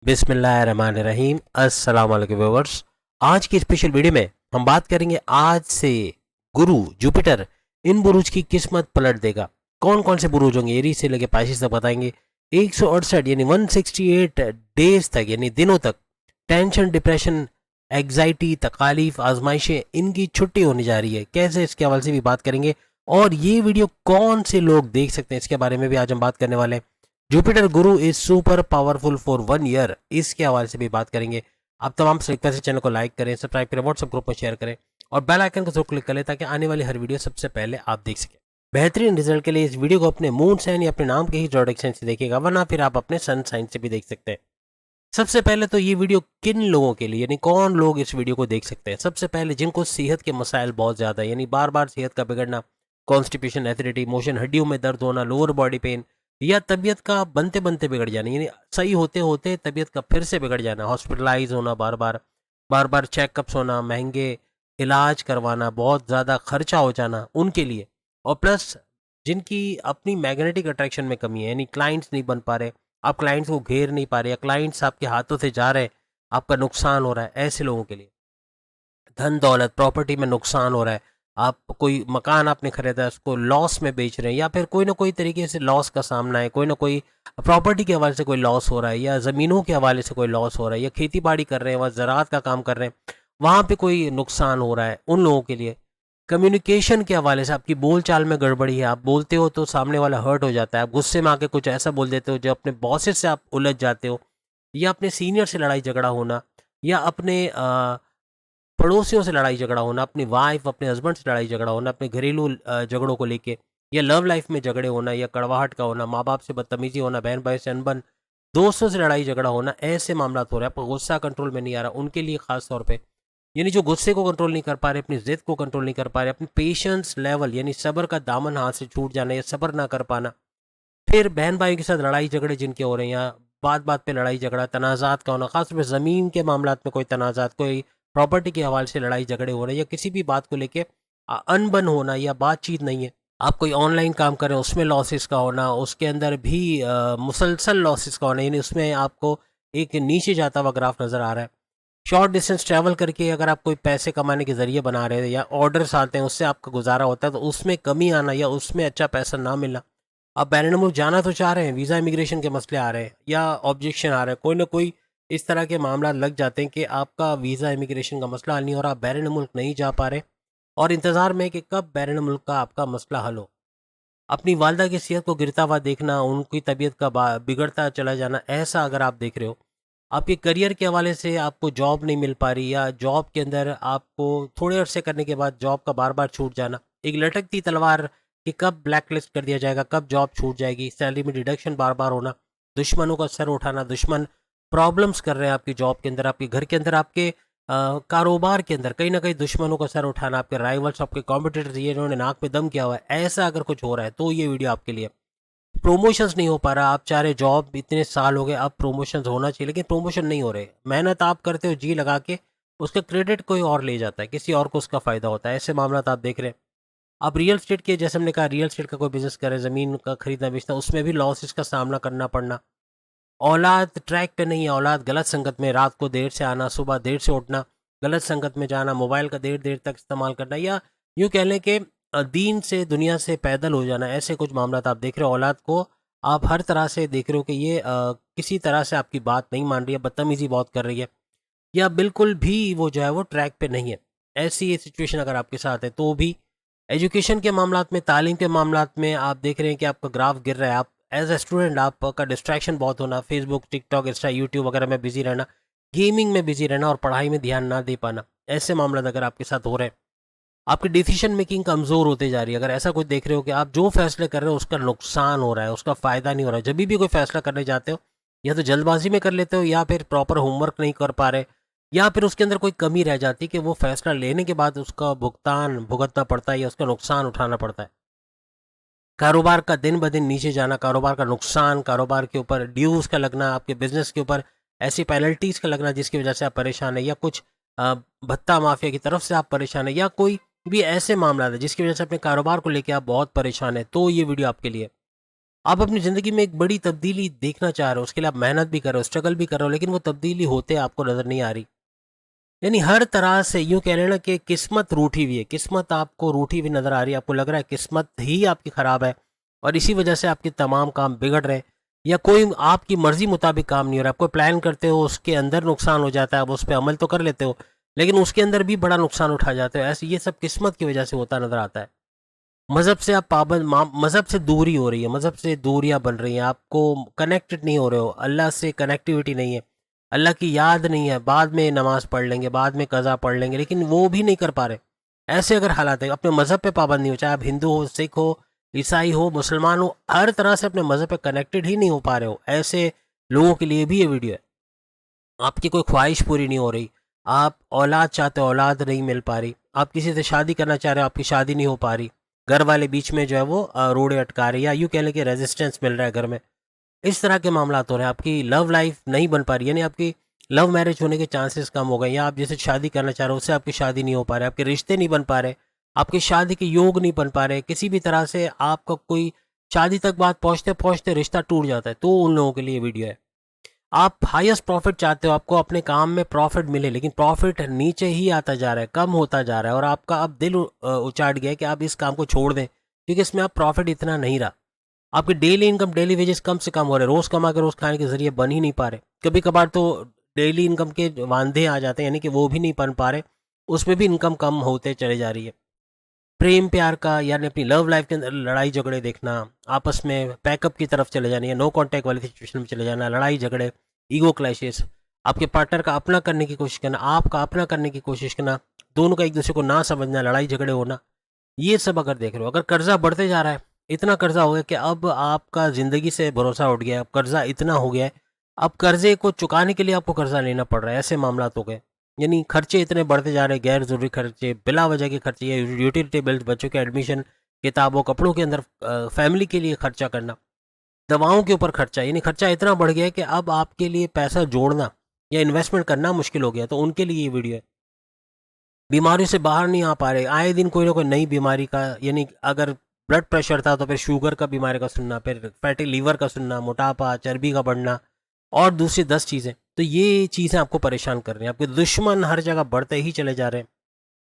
बिस्मिल्लाहिर्रहमानिर्रहीम। अस्सलाम वालेकुम व्यूअर्स। आज की स्पेशल वीडियो में हम बात करेंगे आज से गुरु जुपिटर इन बुरुज की किस्मत पलट देगा। कौन कौन से बुरुज होंगे, एरीज से लेके पाइसेस तक बताएंगे। 168 यानी 168 डेज तक यानी दिनों तक टेंशन, डिप्रेशन, एग्जाइटी, तकालीफ, आजमाइशें, इनकी छुट्टी होने जा रही है। कैसे, इसके हवाले से भी बात करेंगे। और ये वीडियो कौन से लोग देख सकते हैं, इसके बारे में भी आज हम बात करने वाले हैं। Jupiter Guru is super powerful for 1 year, इसके हवाले से भी बात करेंगे। आप तमाम तरीके से चैनल को लाइक करें, सब्सक्राइब करें, व्हाट्सएप ग्रुप में शेयर करें और बेल आइकन को जरूर क्लिक करें ताकि आने वाली हर वीडियो सबसे पहले आप देख सकें। बेहतरीन रिजल्ट के लिए इस वीडियो को अपने मून साइन या अपने नाम के ही जोडिक साइन से देखिएगा, वरना फिर आप अपने सन साइन से भी देख सकते हैं। सबसे पहले तो ये वीडियो किन लोगों के लिए, यानी कौन लोग इस वीडियो को देख सकते हैं। सबसे पहले जिनको सेहत के मसाइल बहुत ज़्यादा है, यानी बार बार सेहत का बिगड़ना, कॉन्स्टिपेशन, एसिडिटी, मोशन, हड्डियों में दर्द होना, लोअर बॉडी पेन या तबीयत का बनते बनते बिगड़ जाना, यानी सही होते होते तबीयत का फिर से बिगड़ जाना, हॉस्पिटलाइज होना, बार बार चेकअप्स होना, महंगे इलाज करवाना, बहुत ज़्यादा खर्चा हो जाना, उनके लिए। और प्लस जिनकी अपनी मैग्नेटिक अट्रैक्शन में कमी है, यानी क्लाइंट्स नहीं बन पा रहे, आप क्लाइंट्स को घेर नहीं पा रहे, या क्लाइंट्स आपके हाथों से जा रहे हैं, आपका नुकसान हो रहा है, ऐसे लोगों के लिए। धन दौलत, प्रॉपर्टी में नुकसान हो रहा है, आप कोई मकान आपने खरीदा है उसको लॉस में बेच रहे हैं, या फिर कोई ना कोई तरीके से लॉस का सामना है, कोई ना कोई प्रॉपर्टी के हवाले से कोई लॉस हो रहा है, या ज़मीनों के हवाले से कोई लॉस हो रहा है, या खेती बाड़ी कर रहे हैं, वह ज़राअत का काम कर रहे हैं, वहाँ पे कोई नुकसान हो रहा है, उन लोगों के लिए। कम्युनिकेशन के हवाले से आपकी बोल चाल में गड़बड़ी है, आप बोलते हो तो सामने वाला हर्ट हो जाता है, आप गुस्से में आके कुछ ऐसा बोल देते हो जो अपने बॉसेस से आप उलझ जाते हो, या अपने सीनियर से लड़ाई झगड़ा होना, या अपने पड़ोसियों से लड़ाई झगड़ा होना, अपनी वाइफ, अपने हस्बैंड से लड़ाई झगड़ा होना, अपने घरेलू झगड़ों को लेके, या लव लाइफ में झगड़े होना, या कड़वाहट का होना, माँ बाप से बदतमीजी होना, बहन भाई से अनबन, दोस्तों से लड़ाई झगड़ा होना, ऐसे मामला हो रहे हैं। आपका गुस्सा कंट्रोल में नहीं आ रहा, उनके लिए खास तौर पे, यानी जो गुस्से को कंट्रोल नहीं कर पा रहे, अपनी जिद को कंट्रोल नहीं कर पा रहे, अपनी पेशेंस लेवल यानी सब्र का दामन हाथ से छूट जाना या सब्र ना कर पाना, फिर बहन भाई के साथ लड़ाई झगड़े जिनके हो रहे हैं, या बात बात पे लड़ाई झगड़ा, तनाज़ात का होना, खासतौर पर ज़मीन के मामलात में कोई तनाज़ात, कोई प्रॉपर्टी के हवाले से लड़ाई झगड़े हो रहे हैं, या किसी भी बात को लेके अनबन होना या बातचीत नहीं है। आप कोई ऑनलाइन काम कर रहे हैं उसमें लॉसेस का होना, उसके अंदर भी मुसलसल लॉसेस का होना, यानी उसमें आपको एक नीचे जाता हुआ ग्राफ नज़र आ रहा है। शॉर्ट डिस्टेंस ट्रैवल करके अगर आप कोई पैसे कमाने के ज़रिए बना रहे हैं, या ऑर्डर्स आते हैं उससे आपका गुजारा होता है, तो उसमें कमी आना या उसमें अच्छा पैसा ना मिलना। आप बैरून मुल्क जाना तो चाह रहे हैं, वीज़ा इमिग्रेशन के मसले आ रहे हैं या ऑब्जेक्शन आ रहा है, कोई ना कोई इस तरह के मामला लग जाते हैं कि आपका वीज़ा इमिग्रेशन का मसला हल नहीं हो रहा, आप बैरून मुल्क नहीं जा पा रहे और इंतज़ार में कि कब बैरून मुल्क का आपका मसला हल हो। अपनी वालदा की सेहत को गिरता हुआ देखना, उनकी तबीयत का बिगड़ता चला जाना, ऐसा अगर आप देख रहे हो। आपके करियर के हवाले से आपको जॉब नहीं मिल पा रही, या जॉब के अंदर आपको थोड़े अरसे करने के बाद जॉब का बार बार छूट जाना, एक लटकती तलवार कि कब ब्लैक लिस्ट कर दिया जाएगा, कब जॉब छूट जाएगी, सैलरी में डिडक्शन बार बार होना, दुश्मनों का सर उठाना, दुश्मन प्रॉब्लम्स कर रहे हैं आपकी जॉब के अंदर, आपके घर के अंदर, आपके कारोबार के अंदर कहीं ना कहीं दुश्मनों का सर उठाना, आपके राइवल्स, आपके कॉम्पिटिटर्स, ये इन्होंने नाक पे दम किया हुआ है, ऐसा अगर कुछ हो रहा है तो ये वीडियो आपके लिए। प्रमोशंस नहीं हो पा रहा, आप चाह रहे जॉब, इतने साल हो गए, अब प्रमोशंस होना चाहिए लेकिन प्रमोशन नहीं हो रहे, मेहनत आप करते हो जी लगा के, उसका क्रेडिट कोई और ले जाता है, किसी और को उसका फ़ायदा होता है, ऐसे मामला आप देख रहे हैं। आप रियल स्टेट के, जैसे हमने कहा, रियल स्टेट का कोई बिजनेस करें, ज़मीन का खरीदना बेचना, उसमें भी लॉसेस का सामना करना पड़ना। औलाद ट्रैक पे नहीं है, औलाद गलत संगत में, रात को देर से आना, सुबह देर से उठना, गलत संगत में जाना, मोबाइल का देर देर तक इस्तेमाल करना, या यूँ कह लें कि दीन से, दुनिया से पैदल हो जाना, ऐसे कुछ मामला आप देख रहे हो। औलाद को आप हर तरह से देख रहे हो कि ये किसी तरह से आपकी बात नहीं मान रही है, बदतमीज़ी बहुत कर रही है, या बिल्कुल भी वो जो है वो ट्रैक पे नहीं है। ऐसी ये सिचुएशन अगर आपके साथ है तो भी एजुकेशन के मामलात में, तालीम के मामलात में आप देख रहे हैं कि आपका ग्राफ गिर रहा है, आप एज ए स्टूडेंट आपका डिस्ट्रैक्शन बहुत होना, फेसबुक, टिकटॉक, इंस्टा, यूट्यूब वगैरह में बिजी रहना, गेमिंग में बिजी रहना और पढ़ाई में ध्यान ना दे पाना, ऐसे मामला अगर आपके साथ हो रहे हैं। आपकी डिसीजन मेकिंग कमज़ोर होते जा रही है, अगर ऐसा कुछ देख रहे हो कि आप जो फैसले कर रहे हो उसका नुकसान हो रहा है, उसका फ़ायदा नहीं हो रहा है, जब भी कोई फैसला करने जाते हो या तो जल्दबाजी में कर लेते हो, या फिर प्रॉपर होमवर्क नहीं कर पा रहे, या फिर उसके अंदर कोई कमी रह जाती है कि वो फैसला लेने के बाद उसका भुगतान भुगतना पड़ता है या उसका नुकसान उठाना पड़ता है। कारोबार का दिन ब दिन नीचे जाना, कारोबार का नुकसान, कारोबार के ऊपर ड्यूज़ का लगना, आपके बिजनेस के ऊपर ऐसी पेनल्टीज़ का लगना जिसकी वजह से आप परेशान हैं, या कुछ भत्ता माफिया की तरफ से आप परेशान हैं, या कोई भी ऐसे मामला है जिसकी वजह से अपने कारोबार को लेकर आप बहुत परेशान हैं, तो ये वीडियो आपके लिए। आप अपनी ज़िंदगी में एक बड़ी तब्दीली देखना चाह रहे हो, उसके लिए आप मेहनत भी कर रहे हो, स्ट्रगल भी कर रहे हो, लेकिन वो तब्दीली होते आपको नज़र नहीं आ रही। यानी हर तरह से यूँ कह लेना कि किस्मत रूठी हुई है, किस्मत आपको रूठी हुई नज़र आ रही है, आपको लग रहा है किस्मत ही आपकी ख़राब है और इसी वजह से आपके तमाम काम बिगड़ रहे हैं या कोई आपकी मर्ज़ी मुताबिक काम नहीं हो रहा है। आप कोई प्लान करते हो, उसके अंदर नुकसान हो जाता है, आप उस पे अमल तो कर लेते हो, लेकिन उसके अंदर भी बड़ा नुकसान उठा जाते हो। ऐसे ये सब किस्मत की वजह से होता नज़र आता है। मज़हब से आप पाबंद मज़हब से दूरी हो रही है, मज़हब से दूरियाँ बन रही हैं, आपको कनेक्टेड नहीं हो रहे हो, अल्लाह से कनेक्टिविटी नहीं है, अल्लाह की याद नहीं है, बाद में नमाज पढ़ लेंगे, बाद में कज़ा पढ़ लेंगे, लेकिन वो भी नहीं कर पा रहे। ऐसे अगर हालात है, अपने मज़हब पे पाबंद नहीं हो, चाहे आप हिंदू हो, सिख हो, ईसाई हो, मुसलमान हो, हर तरह से अपने मज़हब पे कनेक्टेड ही नहीं हो पा रहे हो, ऐसे लोगों के लिए भी ये वीडियो है। आपकी कोई ख्वाहिश पूरी नहीं हो रही, आप औलाद चाहते हो, औलाद नहीं मिल पा रही, आप किसी से शादी करना चाह रहे हो, आपकी शादी नहीं हो पा रही, घर वाले बीच में जो है वो रोड़े अटका रहे, या यूँ कह लें कि रेजिस्टेंस मिल रहा है घर में, इस तरह के मामला हो रहे हैं। आपकी लव लाइफ नहीं बन पा रही, यानी आपकी लव मैरिज होने के चांसेस कम हो गए, या आप जैसे शादी करना चाह रहे हो उससे आपकी शादी नहीं हो पा रहे, आपके रिश्ते नहीं बन पा रहे, आपकी शादी के योग नहीं बन पा रहे, किसी भी तरह से आपका कोई शादी तक बात पहुँचते पहुँचते रिश्ता टूट जाता है, तो उन लोगों के लिए वीडियो है। आप हाईएस्ट प्रॉफिट चाहते हो, आपको अपने काम में प्रॉफिट मिले, लेकिन प्रॉफिट नीचे ही आता जा रहा है, कम होता जा रहा है, और आपका अब दिल उचाट गया है कि आप इस काम को छोड़ दें, क्योंकि इसमें आप प्रॉफिट इतना नहीं रहा। आपकी डेली इनकम, डेली वेजेस कम से कम हो रहे, रोज़ कमा के रोज़ खाने के ज़रिए बन ही नहीं पा रहे। कभी कभार तो डेली इनकम के वांधे आ जाते हैं, यानी कि वो भी नहीं बन पा रहे, उसमें भी इनकम कम होते चले जा रही है। प्रेम प्यार का, यानी अपनी लव लाइफ के अंदर लड़ाई झगड़े देखना, आपस में पैकअप की तरफ चले जाना या नो कॉन्टैक्ट वाली सिचुएशन में चले जाना, लड़ाई झगड़े, ईगो क्लैशेस, आपके पार्टनर का अपना करने की कोशिश करना, आपका अपना करने की कोशिश करना, दोनों का एक दूसरे को ना समझना, लड़ाई झगड़े होना, ये सब अगर देख रहे हो, अगर कर्जा बढ़ते जा रहा है, इतना कर्जा हो गया कि अब आपका ज़िंदगी से भरोसा उठ गया है, अब कर्जा इतना हो गया है, अब कर्जे को चुकाने के लिए आपको कर्जा लेना पड़ रहा है, ऐसे मामला हो गए। यानी खर्चे इतने बढ़ते जा रहे हैं, गैर ज़रूरी खर्चे, बिला वजह के खर्चे, या यूटिलिटी बिल्स, बच्चों के एडमिशन, किताबों कपड़ों के अंदर, फैमिली के लिए खर्चा करना, दवाओं के ऊपर खर्चा, यानी खर्चा इतना बढ़ गया है कि अब आपके लिए पैसा जोड़ना या इन्वेस्टमेंट करना मुश्किल हो गया। तो उनके लिए ये वीडियो है। बीमारियों से बाहर नहीं आ पा रहे, आए दिन कोई ना कोई नई बीमारी का, यानी अगर ब्लड प्रेशर था तो फिर शुगर का बीमारी का सुनना, फिर फैटी लीवर का सुनना, मोटापा, चर्बी का बढ़ना और दूसरी 10 चीज़ें। तो ये चीज़ें आपको परेशान कर रही हैं, आपके दुश्मन हर जगह बढ़ते ही चले जा रहे हैं।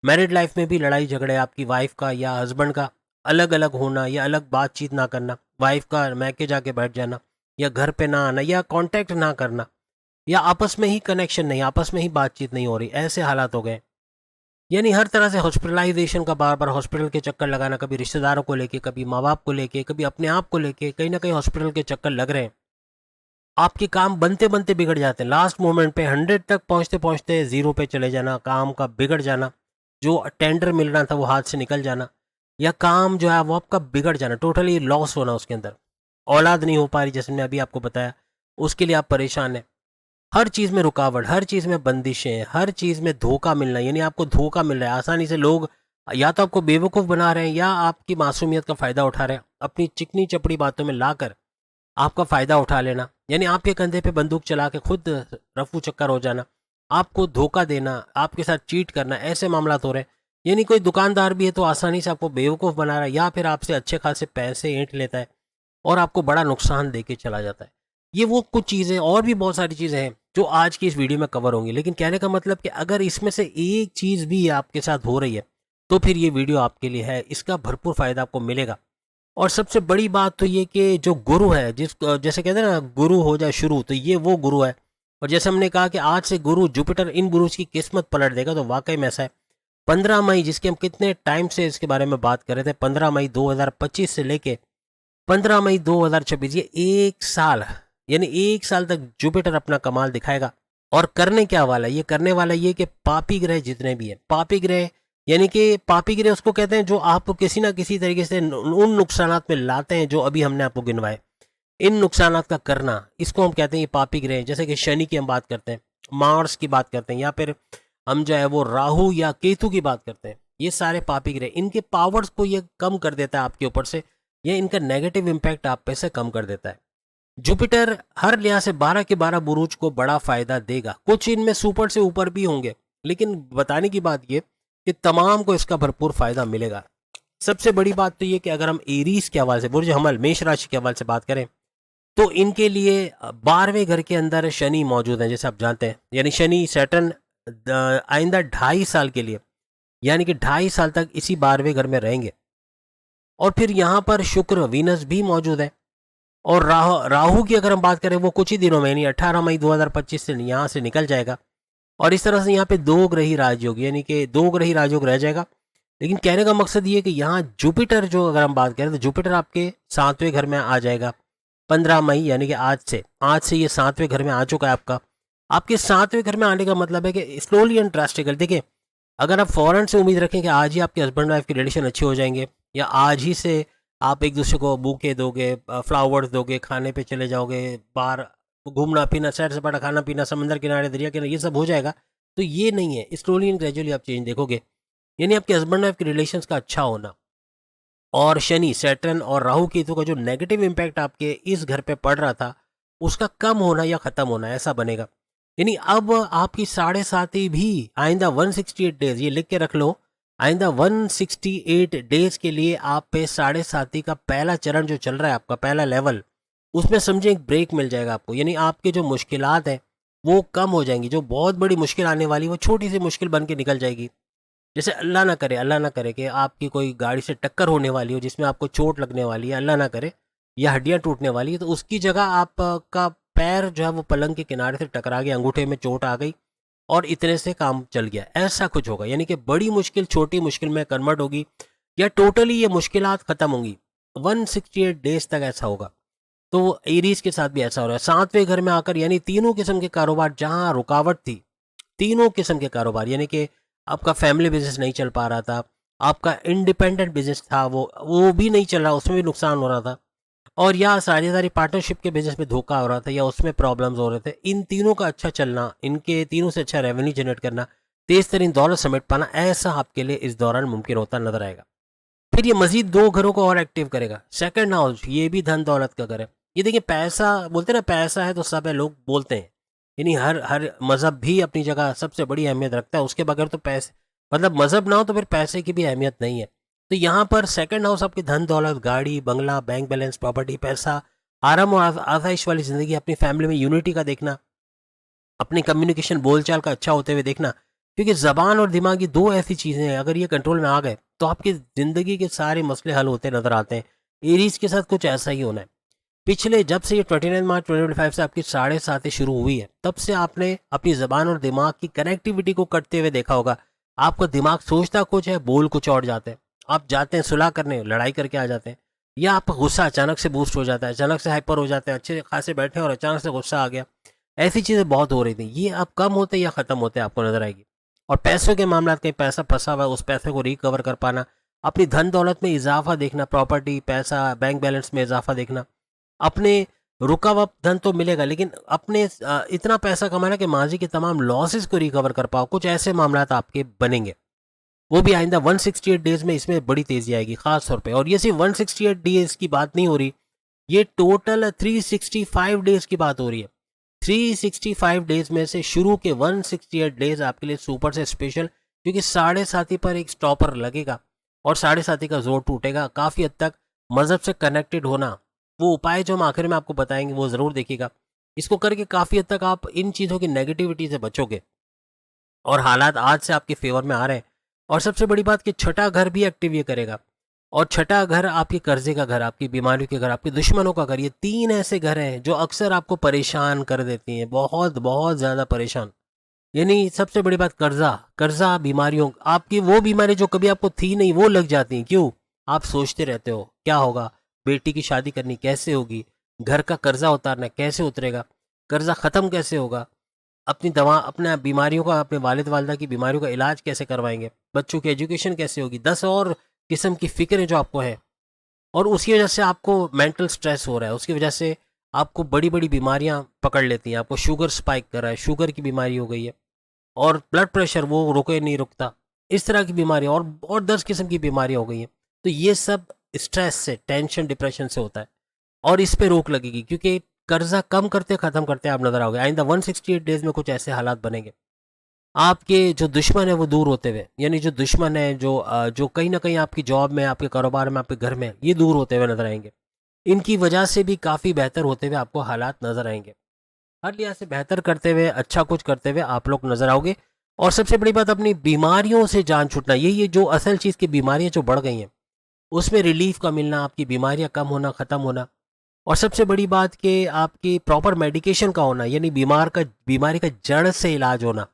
मैरिड लाइफ में भी लड़ाई झगड़े, आपकी वाइफ का या हस्बैंड का अलग अलग होना या अलग बातचीत ना करना, वाइफ का मैके जाके बैठ जाना, या घर पे ना आना, या कांटेक्ट ना करना, या आपस में ही कनेक्शन नहीं, आपस में ही बातचीत नहीं हो रही, ऐसे हालात हो गए। यानी हर तरह से हॉस्पिटलाइजेशन का, बार बार हॉस्पिटल के चक्कर लगाना, कभी रिश्तेदारों को लेके, कभी माँ बाप को लेके, कभी अपने आप को लेके, कहीं ना कहीं हॉस्पिटल के चक्कर लग रहे हैं। आपके काम बनते बनते बिगड़ जाते हैं, लास्ट मोमेंट पे 100 तक पहुंचते पहुंचते जीरो पे चले जाना, काम का बिगड़ जाना, जो टेंडर मिल रहा था वो हाथ से निकल जाना, या काम जो है वो आपका बिगड़ जाना, टोटली लॉस होना उसके अंदर। औलाद नहीं हो पा रही, जैसे मैंने अभी आपको बताया, उसके लिए आप परेशान हैं। हर चीज़ में रुकावट, हर चीज़ में बंदिशें, हर चीज़ में धोखा मिलना, यानी आपको धोखा मिल रहा है आसानी से। लोग या तो आपको बेवकूफ़ बना रहे हैं, या आपकी मासूमियत का फ़ायदा उठा रहे हैं, अपनी चिकनी चपड़ी बातों में लाकर आपका फ़ायदा उठा लेना, यानी आपके कंधे पे बंदूक चला के खुद रफू चक्कर हो जाना, आपको धोखा देना, आपके साथ चीट करना, ऐसे मामला हो रहे हैं। यानी कोई दुकानदार भी है तो आसानी से आपको बेवकूफ़ बना रहा है, या फिर आपसे अच्छे खासे पैसे ऐंठ लेता है और आपको बड़ा नुकसान दे के चला जाता है। ये वो कुछ चीज़ें, और भी बहुत सारी चीज़ें हैं जो आज की इस वीडियो में कवर होंगी, लेकिन कहने का मतलब कि अगर इसमें से एक चीज़ भी आपके साथ हो रही है तो फिर ये वीडियो आपके लिए है, इसका भरपूर फ़ायदा आपको मिलेगा। और सबसे बड़ी बात तो ये कि जो गुरु है, जैसे कहते हैं ना, गुरु हो जाए शुरू, तो ये वो गुरु है। और जैसे हमने कहा कि आज से गुरु जुपिटर इन बुरुज की किस्मत पलट देगा, तो वाकई में ऐसा है। 15 मई, जिसके हम कितने टाइम से इसके बारे में बात कर रहे थे, 15 मई 2025 से लेके 15 मई 2026, ये एक साल, यानी एक साल तक जुपिटर अपना कमाल दिखाएगा। और करने क्या वाला है, ये करने वाला ये कि पापी ग्रह जितने भी हैं, पापी ग्रह, यानी कि पापी ग्रह उसको कहते हैं जो आपको किसी ना किसी तरीके से उन नुकसानात में लाते हैं जो अभी हमने आपको गिनवाए। इन नुकसानात का करना, इसको हम कहते हैं ये पापी ग्रह। जैसे कि शनि की हम बात करते हैं, मार्स की बात करते हैं, या फिर हम जो है वो राहु या केतु की बात करते हैं, ये सारे पापी ग्रह, इनके पावर्स को ये कम कर देता है आपके ऊपर से, ये इनका नेगेटिव इम्पैक्ट आप पे से कम कर देता है। जुपिटर हर लिहाज से 12 के 12 बुरूज को बड़ा फायदा देगा, कुछ इनमें सुपर से ऊपर भी होंगे, लेकिन बताने की बात ये कि तमाम को इसका भरपूर फायदा मिलेगा। सबसे बड़ी बात तो ये कि अगर हम एरीज के हवाले से, बुर्ज हमल मेष राशि के हवाले से बात करें तो इनके लिए 12वें घर के अंदर शनि मौजूद है, जैसे आप जानते हैं। यानी शनि सैटर्न आइंदा 2.5 साल के लिए, यानी कि 2.5 साल तक इसी 12वें घर में रहेंगे। और फिर यहाँ पर शुक्र वीनस भी मौजूद है। और राहु राहु की अगर हम बात करें वो कुछ ही दिनों में यानी 18 मई 2025 से यहाँ से निकल जाएगा। और इस तरह से यहाँ पे 2 ग्रही राजयोग, यानी कि 2 ग्रही राजयोग रह जाएगा। लेकिन कहने का मकसद ये है कि यहाँ जुपिटर जो अगर हम बात करें तो जुपिटर आपके 7वें घर में आ जाएगा 15 मई, यानी कि आज से ये 7वें घर में आ चुका है आपका। आपके 7वें घर में आने का मतलब है कि स्लोली एंड ड्रास्टिकल, देखिए अगर आप फौरन से उम्मीद रखें कि आज ही आपके हस्बैंड वाइफ के रिलेशन अच्छे हो जाएंगे, या आज ही से आप एक दूसरे को बुके दोगे, फ्लावर्स दोगे, खाने पे चले जाओगे, बाहर घूमना फिरना, सैर सपाटा, खाना पीना, समंदर किनारे, दरिया किनारे, ये सब हो जाएगा, तो ये नहीं है। स्लोली एंड ग्रेजुअली आप चेंज देखोगे। यानी आपके हस्बैंड वाइफ के रिलेशंस का अच्छा होना, और शनि सैटर्न और राहु केतु का जो नेगेटिव इम्पैक्ट आपके इस घर पे पड़ रहा था उसका कम होना या खत्म होना, ऐसा बनेगा। यानी अब आपकी 7.5 भी आइंदा 168 डेज, ये लिख के रख लो, आइंदा 168 डेज के लिए आप पे 7.5 का पहला चरण जो चल रहा है, आपका पहला लेवल, उसमें समझे एक ब्रेक मिल जाएगा आपको। यानी आपके जो मुश्किलात हैं वो कम हो जाएंगी। जो बहुत बड़ी मुश्किल आने वाली वो छोटी सी मुश्किल बन के निकल जाएगी। जैसे अल्लाह ना करे कि आपकी कोई गाड़ी से टक्कर होने वाली हो जिसमें आपको चोट लगने वाली है, अल्लाह ना करे, या हड्डियां टूटने वाली है, तो उसकी जगह आपका पैर जो है वो पलंग के किनारे से टकरा गया, अंगूठे में चोट आ गई और इतने से काम चल गया, ऐसा कुछ होगा। यानी कि बड़ी मुश्किल छोटी मुश्किल में कन्वर्ट होगी, या टोटली ये मुश्किलात खत्म होंगी। 168 डेज तक ऐसा होगा। तो एरीज के साथ भी ऐसा हो रहा है 7वें घर में आकर। यानी तीनों किस्म के कारोबार जहां रुकावट थी, तीनों किस्म के कारोबार, यानी कि आपका फैमिली बिजनेस नहीं चल पा रहा था, आपका इंडिपेंडेंट बिजनेस था वो भी नहीं चल रहा, उसमें भी नुकसान हो रहा था, और या साझेदारी पार्टनरशिप के बिजनेस में धोखा हो रहा था या उसमें प्रॉब्लम्स हो रहे थे, इन तीनों का अच्छा चलना, इनके तीनों से अच्छा रेवेन्यू जनरेट करना, तेज तरीन दौलत समेट पाना, ऐसा आपके लिए इस दौरान मुमकिन होता नजर आएगा। फिर ये मजीद 2 घरों को और एक्टिव करेगा। सेकंड हाउस, ये भी धन दौलत का घर है। ये देखिए, पैसा बोलते हैं ना, पैसा है तो सब है, लोग बोलते हैं। यानी हर हर मज़हब भी अपनी जगह सबसे बड़ी अहमियत रखता है, उसके बगैर तो पैसे, मतलब मज़हब ना हो तो फिर पैसे की भी अहमियत नहीं है। तो यहाँ पर सेकंड हाउस आपकी धन दौलत, गाड़ी बंगला, बैंक बैलेंस, प्रॉपर्टी, पैसा, आराम और आसाइश वाली ज़िंदगी, अपनी फैमिली में यूनिटी का देखना, अपनी कम्युनिकेशन बोलचाल का अच्छा होते हुए देखना। क्योंकि ज़बान और दिमाग, ये 2 ऐसी चीज़ें हैं, अगर ये कंट्रोल में आ गए तो आपकी ज़िंदगी के सारे मसले हल होते नजर आते हैं। एरीज के साथ कुछ ऐसा ही होना है। पिछले जब से ये 29 मार्च 2025 से आपकी 7.5 शुरू हुई है, तब से आपने अपनी ज़बान और दिमाग की कनेक्टिविटी को कटते हुए देखा होगा। आपका दिमाग सोचता कुछ है, बोल कुछ और जाते हैं। आप जाते हैं सुलह करने, लड़ाई करके आ जाते हैं, या आपका गुस्सा अचानक से बूस्ट हो जाता है, अचानक से हाइपर हो जाते हैं, अच्छे खासे बैठे हैं और अचानक से गुस्सा आ गया। ऐसी चीज़ें बहुत हो रही थी, ये अब कम होते या ख़त्म होते आपको नजर आएगी। और पैसों के मामला, कहीं पैसा फंसा हुआ है, उस पैसे को रिकवर कर पाना, अपनी धन दौलत में इजाफा देखना, प्रॉपर्टी, पैसा, बैंक बैलेंस में इजाफा देखना, अपने रुका हुआ धन तो मिलेगा, लेकिन अपने इतना पैसा कमाना कि माजी के तमाम लॉसेस को रिकवर कर पाओ, कुछ ऐसे मामला आपके बनेंगे। वो भी आइंदा 168 डेज में इसमें बड़ी तेजी आएगी खास तौर पे। और ये सिर्फ 168 डेज की बात नहीं हो रही, ये टोटल 365 डेज की बात हो रही है। 365 डेज में से शुरू के 168 डेज आपके लिए सुपर से स्पेशल, क्योंकि 7.5 पर एक स्टॉपर लगेगा और 7.5 का जोर टूटेगा। काफ़ी हद तक मज़हब से कनेक्टेड होना, वो उपाय जो हम आखिर में आपको बताएंगे वो ज़रूर देखिएगा। इसको करके काफ़ी हद तक आप इन चीज़ों की नेगेटिविटी से बचोगे और हालात आज से आपके फेवर में आ रहे हैं। और सबसे बड़ी बात कि छठा घर भी एक्टिव ये करेगा। और छठा घर आपके कर्जे का घर, आपकी बीमारियों के घर, आपके दुश्मनों का घर, ये 3 ऐसे घर हैं जो अक्सर आपको परेशान कर देती हैं, बहुत बहुत ज़्यादा परेशान। यानी सबसे बड़ी बात, कर्जा, कर्जा, बीमारियों, आपकी वो बीमारी जो कभी आपको थी नहीं वो लग जाती हैं। क्यों? आप सोचते रहते हो क्या होगा, बेटी की शादी करनी कैसे होगी, घर का कर्जा उतारना कैसे उतरेगा, कर्जा ख़त्म कैसे होगा, अपनी दवा, अपने बीमारियों का, अपने वालिद वालिदा की बीमारियों का इलाज कैसे करवाएंगे, बच्चों की एजुकेशन कैसे होगी, 10 और किस्म की फ़िक्र जो आपको है। और उसकी वजह से आपको मेंटल स्ट्रेस हो रहा है, उसकी वजह से आपको बड़ी बड़ी बीमारियां पकड़ लेती हैं, आपको शुगर स्पाइक कर रहा है, शुगर की बीमारी हो गई है, और ब्लड प्रेशर वो रुके नहीं रुकता, इस तरह की बीमारियां, और 10 किस्म की बीमारियां हो गई हैं। तो ये सब स्ट्रेस से, टेंशन, डिप्रेशन से होता है, और इस पे रोक लगेगी। क्योंकि कर्जा कम करते ख़त्म करते आप नजर आओगे। आइंदा 168 डेज में कुछ ऐसे हालात बनेंगे आपके जो दुश्मन है वो दूर होते हुए, यानी जो दुश्मन है जो कहीं ना कहीं आपकी जॉब में, आपके कारोबार में, आपके घर में, ये दूर होते हुए नजर आएंगे। इनकी वजह से भी काफ़ी बेहतर होते हुए आपको हालात नजर आएंगे। हर लिहाज से बेहतर करते हुए, अच्छा कुछ करते हुए आप लोग नजर आओगे। और सबसे बड़ी बात, अपनी बीमारियों से जान छूटना, यही है जो असल चीज़ की बीमारियां जो बढ़ गई हैं उसमें रिलीफ का मिलना, आपकी बीमारियां कम होना, ख़त्म होना। और सबसे बड़ी बात कि आपकी प्रॉपर मेडिकेशन का होना, यानी बीमारी का जड़ से इलाज होना,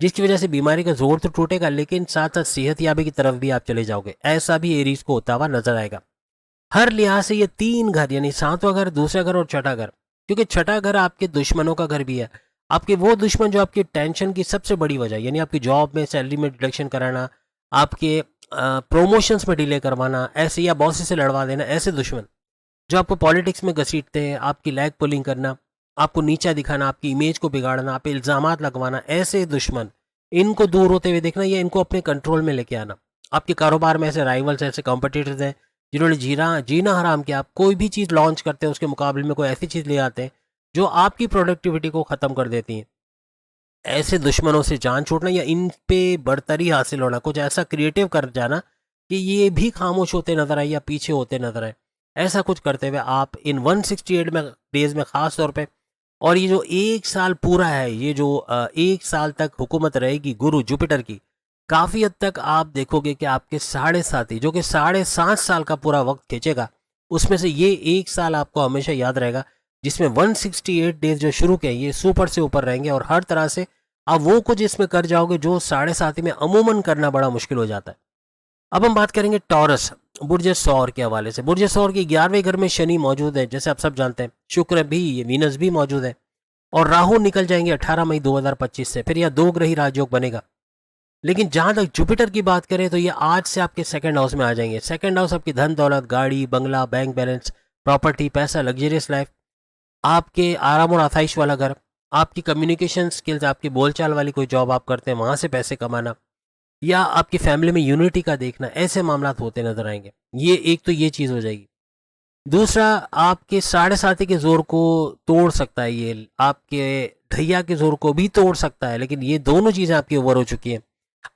जिसकी वजह से बीमारी का जोर तो टूटेगा लेकिन साथ साथ सेहत याबी की तरफ भी आप चले जाओगे। ऐसा भी एरीज को होता हुआ नजर आएगा। हर लिहाज से ये तीन घर, यानी सातवां घर, दूसरा घर और छठा घर, क्योंकि छठा घर आपके दुश्मनों का घर भी है। आपके वो दुश्मन जो आपकी टेंशन की सबसे बड़ी वजह, यानी आपकी जॉब में सैलरी में डिडक्शन कराना, आपके प्रोमोशंस में डिले करवाना, ऐसे या बॉस से लड़वा देना, ऐसे दुश्मन जो आपको पॉलिटिक्स में घसीटते हैं, आपकी लैग पुलिंग करना, आपको नीचा दिखाना, आपकी इमेज को बिगाड़ना, आप पे इल्ज़ामात लगवाना, ऐसे दुश्मन, इनको दूर होते हुए देखना या इनको अपने कंट्रोल में लेके आना। आपके कारोबार में ऐसे राइवल्स, ऐसे कॉम्पिटिटर्स हैं जिन्होंने जीना हराम किया। आप कोई भी चीज़ लॉन्च करते हैं उसके मुकाबले में कोई ऐसी चीज़ ले आते हैं जो आपकी प्रोडक्टिविटी को ख़त्म कर देती हैं। ऐसे दुश्मनों से जान छूटना या इन पे बढ़तरी हासिल होना, कुछ ऐसा क्रिएटिव कर जाना कि ये भी खामोश होते नजर आए या पीछे होते नजर आए, ऐसा कुछ करते हुए आप इन 168 में डेज में ख़ास तौर पे। और ये जो एक साल पूरा है, ये जो एक साल तक हुकूमत रहेगी गुरु जुपिटर की, काफ़ी हद तक आप देखोगे कि आपके साढ़े साथी, जो कि 7.5 साल का पूरा वक्त खींचेगा, उसमें से ये एक साल आपको हमेशा याद रहेगा, जिसमें 168 डेज जो शुरू के हैं ये सुपर से ऊपर रहेंगे। और हर तरह से आप वो कुछ इसमें कर जाओगे जो साढ़े साथी में अमूमन करना बड़ा मुश्किल हो जाता है। अब हम बात करेंगे टॉरस, बुर्ज सौर के हवाले से। बुर्ज सौर के 11वें घर में शनि मौजूद है, जैसे आप सब जानते हैं। शुक्र भी, ये वीनस भी मौजूद है। और राहु निकल जाएंगे 18 मई 2025 से, फिर यह दो ग्रही राजयोग बनेगा। लेकिन जहां तक जुपिटर की बात करें तो ये आज से आपके सेकंड हाउस में आ जाएंगे। सेकंड हाउस आपकी धन दौलत, गाड़ी बंगला, बैंक बैलेंस, प्रॉपर्टी, पैसा, लग्जरियस लाइफ, आपके आराम और आसाइश वाला घर, आपकी कम्युनिकेशन स्किल्स, आपकी बोलचाल वाली कोई जॉब आप करते हैं वहां से पैसे कमाना, या आपकी फैमिली में यूनिटी का देखना, ऐसे मामला होते नजर आएंगे। ये एक तो ये चीज हो जाएगी। दूसरा, आपके साढ़े साथी के जोर को तोड़ सकता है, ये आपके ढैया के जोर को भी तोड़ सकता है, लेकिन ये दोनों चीजें आपकी ओवर हो चुकी हैं।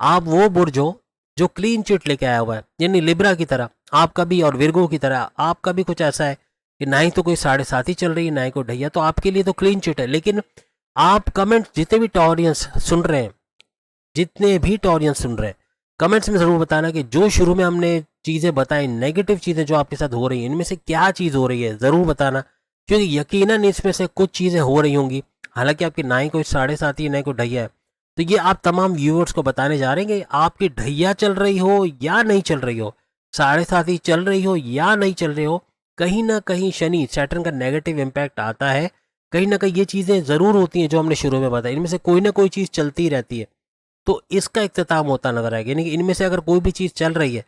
आप वो बुर्ज हो जो क्लीन चिट लेके आया हुआ है, यानी लिब्रा की तरह आपका भी और विर्गो की तरह आपका भी कुछ ऐसा है कि ना ही तो कोई साढ़े साथी चल रही है, ना ही कोई ढैया, तो आपके लिए तो क्लीन चिट है। लेकिन आप कमेंट, जितने भी टॉरियंस सुन रहे हैं, जितने भी टॉरियंस सुन रहे हैं, कमेंट्स में ज़रूर बताना कि जो शुरू में हमने चीज़ें बताई, नेगेटिव चीज़ें जो आपके साथ हो रही हैं, इनमें से क्या चीज़ हो रही है, ज़रूर बताना। क्योंकि यकीनन इसमें से कुछ चीज़ें हो रही होंगी, हालांकि आपकी ना ही कोई साढ़े साथी है, ना ही कोई ढैया है। तो ये आप तमाम व्यूअर्स को बताने जा रहे हैं कि आपकी ढैया चल रही हो या नहीं चल रही हो, साढ़े साथी चल रही हो या नहीं चल रही हो, कहीं ना कहीं शनि सैटर्न का नेगेटिव इम्पैक्ट आता है। कहीं ना कहीं ये चीज़ें ज़रूर होती हैं जो हमने शुरू में बताई, इनमें से कोई ना कोई चीज़ चलती ही रहती है। तो इसका इख्तिताम होता नजर आएगा, यानी कि इनमें से अगर कोई भी चीज़ चल रही है,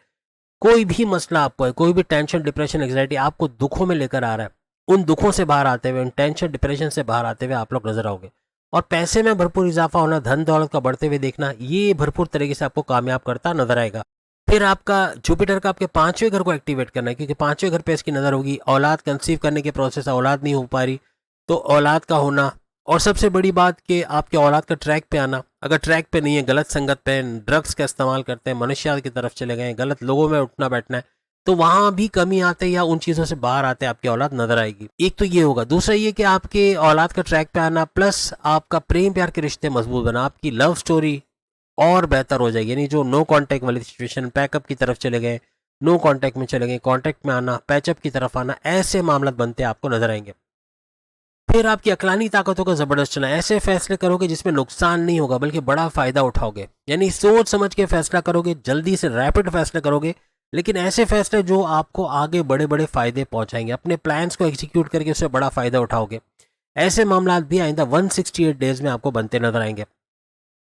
कोई भी मसला आपको है, कोई भी टेंशन, डिप्रेशन, एंग्जाइटी आपको दुखों में लेकर आ रहा है, उन दुखों से बाहर आते हुए, उन टेंशन डिप्रेशन से बाहर आते हुए आप लोग नजर आओगे। और पैसे में भरपूर इजाफा होना, धन दौलत का बढ़ते हुए देखना, ये भरपूर तरीके से आपको कामयाब करता नजर आएगा। फिर आपका जुपिटर का आपके पांचवें घर को एक्टिवेट करना है, क्योंकि पांचवें घर पे इसकी नजर होगी। औलाद कंसीव करने के प्रोसेस, औलाद नहीं हो पा रही तो औलाद का होना। और सबसे बड़ी बात कि आपके औलाद का ट्रैक पे आना। अगर ट्रैक पे नहीं है, गलत संगत पे, ड्रग्स का इस्तेमाल करते हैं, मनुष्यात की तरफ चले गए, गलत लोगों में उठना बैठना है, तो वहां भी कमी आते या उन चीज़ों से बाहर आते आपकी औलाद नजर आएगी। एक तो ये होगा। दूसरा ये कि आपके औलाद का ट्रैक पे आना, प्लस आपका प्रेम प्यार के रिश्ते मजबूत बना, आपकी लव स्टोरी और बेहतर हो जाएगी। यानी जो नो कांटेक्ट वाली सिचुएशन, पैकअप की तरफ चले गए, नो कांटेक्ट में चले गए, कांटेक्ट में आना, पैचअप की तरफ आना, ऐसे मामला बनते आपको नजर आएंगे। फिर आपकी अकलानी ताकतों का जबरदस्त चुनाव, ऐसे फैसले करोगे जिसमें नुकसान नहीं होगा बल्कि बड़ा फायदा उठाओगे। यानी सोच समझ के फैसला करोगे, जल्दी से रैपिड फैसले करोगे, लेकिन ऐसे फैसले जो आपको आगे बड़े बड़े फायदे पहुंचाएंगे। अपने प्लान्स को एग्जीक्यूट करके उससे बड़ा फायदा उठाओगे। ऐसे मामला भी आइंदा 168 डेज में आपको बनते नजर आएंगे।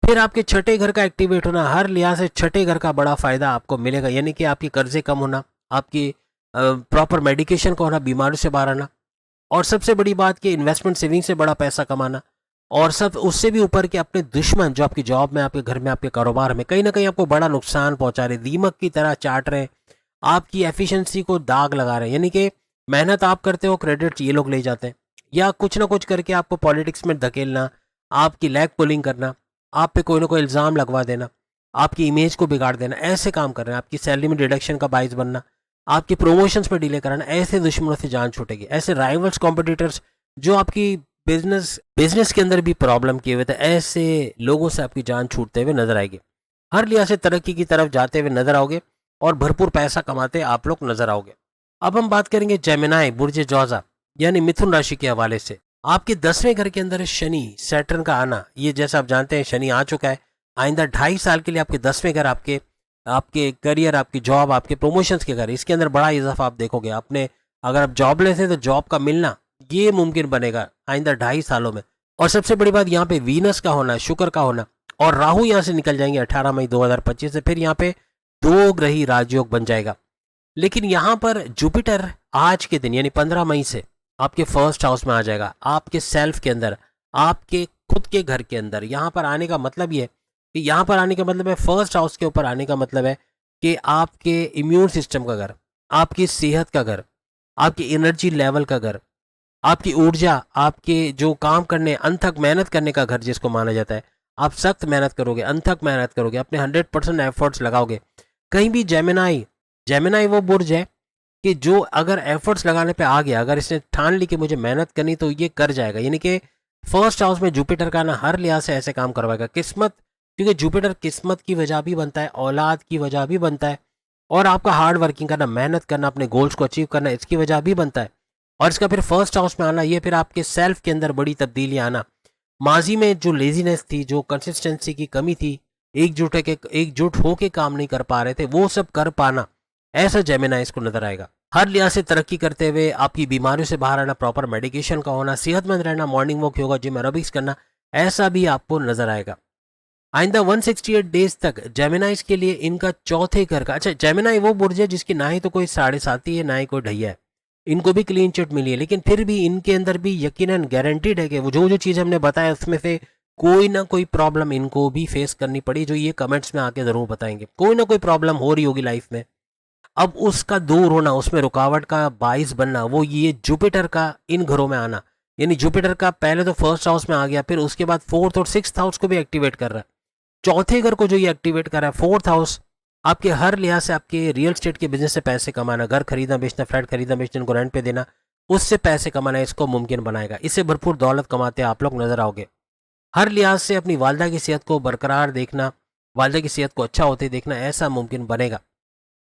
फिर आपके छठे घर का एक्टिवेट होना, हर लिहाज से छठे घर का बड़ा फायदा आपको मिलेगा। यानी कि आपके कर्जे कम होना, आपकी प्रॉपर मेडिकेशन का होना, बीमारी से बाहर आना, और सबसे बड़ी बात कि इन्वेस्टमेंट सेविंग से बड़ा पैसा कमाना। और सब उससे भी ऊपर कि अपने दुश्मन जो आपकी जॉब में, आपके घर में, आपके कारोबार में कहीं ना कहीं आपको बड़ा नुकसान पहुंचा रहे, दीमक की तरह चाट रहे, आपकी एफिशिएंसी को दाग लगा रहे हैं। यानी कि मेहनत आप करते हो, क्रेडिट ये लोग ले जाते हैं, या कुछ ना कुछ करके आपको पॉलिटिक्स में धकेलना, आपकी लैग पुलिंग करना, आप पे कोई ना कोई इल्ज़ाम लगवा देना, आपकी इमेज को बिगाड़ देना, ऐसे काम कर रहे हैं, आपकी सैलरी में डिडक्शन का बाइस बनना, आपके प्रमोशंस में डिले कराना, ऐसे दुश्मनों से जान छूटेगी। ऐसे राइवल्स, कॉम्पिटिटर्स जो आपकी बिजनेस बिजनेस के अंदर भी प्रॉब्लम किए हुए थे, ऐसे लोगों से आपकी जान छूटते हुए नजर आएगी। हर लिहाज से तरक्की की तरफ जाते हुए नजर आओगे और भरपूर पैसा कमाते आप लोग नजर आओगे। अब हम बात करेंगे जेमिनाई, बुर्ज जौजा यानी मिथुन राशि के हवाले से। आपके 10वें घर के अंदर शनि, सैटर्न का आना, ये जैसा आप जानते हैं शनि आ चुका है। आइंदा 2.5 साल के लिए आपके 10वें घर, आपके आपके करियर, आपकी जॉब, आपके प्रमोशंस के घर, इसके अंदर बड़ा इजाफा आप देखोगे। आपने अगर आप जॉबलेस हैं तो जॉब का मिलना ये मुमकिन बनेगा आइंदा 2.5 सालों में। और सबसे बड़ी बात यहाँ पे वीनस का होना, शुक्र का होना, और राहु यहाँ से निकल जाएंगे 18 मई 2025 से। फिर यहाँ पे 2 ग्रही राजयोग बन जाएगा। लेकिन यहाँ पर जुपिटर आज के दिन यानी 15 मई से आपके फर्स्ट हाउस में आ जाएगा, आपके सेल्फ के अंदर, आपके खुद के घर के अंदर। यहाँ पर आने का मतलब ये कि यहाँ पर आने का मतलब है, फर्स्ट हाउस के ऊपर आने का मतलब है कि आपके इम्यून सिस्टम का घर, आपकी सेहत का घर, आपकी एनर्जी लेवल का घर, आपकी ऊर्जा, आपके जो काम करने, अनथक मेहनत करने का घर जिसको माना जाता है। आप सख्त मेहनत करोगे, अनथक मेहनत करोगे, अपने 100% एफर्ट्स लगाओगे। कहीं भी जेमिनाई, जेमिनाई वो बुर्ज है कि जो अगर एफर्ट्स लगाने पे आ गया, अगर इसने ठान ली कि मुझे मेहनत करनी, तो ये कर जाएगा। यानी कि फर्स्ट हाउस में जुपिटर का ना हर लिहाज से ऐसे काम करवाएगा। किस्मत, क्योंकि जुपिटर किस्मत की वजह भी बनता है, औलाद की वजह भी बनता है, और आपका हार्ड वर्किंग करना, मेहनत करना, अपने गोल्स को अचीव करना, इसकी वजह भी बनता है। और इसका फिर फर्स्ट हाउस में आना, ये फिर आपके सेल्फ के अंदर बड़ी तब्दीली आना, माजी में जो लेजीनेस थी, जो कंसिस्टेंसी की कमी थी, एकजुट होके काम नहीं कर पा रहे थे, वो सब कर पाना, ऐसा जेमिनाई इसको नजर आएगा। हर लिहाज से तरक्की करते हुए आपकी बीमारियों से बाहर आना, प्रॉपर मेडिकेशन का होना, सेहतमंद रहना, morning walk, yoga, gym, aerobics करना, ऐसा भी आपको नजर आएगा। आइंदा 168 डेज तक जेमिनाइज के लिए इनका चौथे घर का, अच्छा जेमिनाई वो बुर्ज है जिसकी ना ही तो कोई 7.5 है, ना ही कोई ढैया है, इनको भी क्लीन चिट मिली है। लेकिन फिर भी इनके अंदर भी यकीनन गारंटीड है कि वो जो जो चीज़ हमने बताया उसमें से कोई ना कोई प्रॉब्लम इनको भी फेस करनी पड़ी, जो ये कमेंट्स में आके ज़रूर बताएंगे। कोई ना कोई प्रॉब्लम हो रही होगी लाइफ में। अब उसका दूर होना, उसमें रुकावट का बाइस बनना, वो ये जुपिटर का इन घरों में आना, यानी जुपिटर का पहले तो फर्स्ट हाउस में आ गया, फिर उसके बाद 4th और 6th हाउस को भी एक्टिवेट कर रहा है। चौथे घर को जो ये एक्टिवेट कर रहा है, 4th हाउस, आपके हर लिहाज से आपके रियल स्टेट के बिजनेस से पैसे कमाना, घर खरीदना बेचना, फ्लैट खरीदना बेचना, इनको रेंट पे देना, उससे पैसे कमाना इसको मुमकिन बनाएगा। इससे भरपूर दौलत कमाते आप लोग नजर आओगे। हर लिहाज से अपनी वालदा की सेहत को बरकरार देखना, वालदा की सेहत को अच्छा होते देखना, ऐसा मुमकिन बनेगा।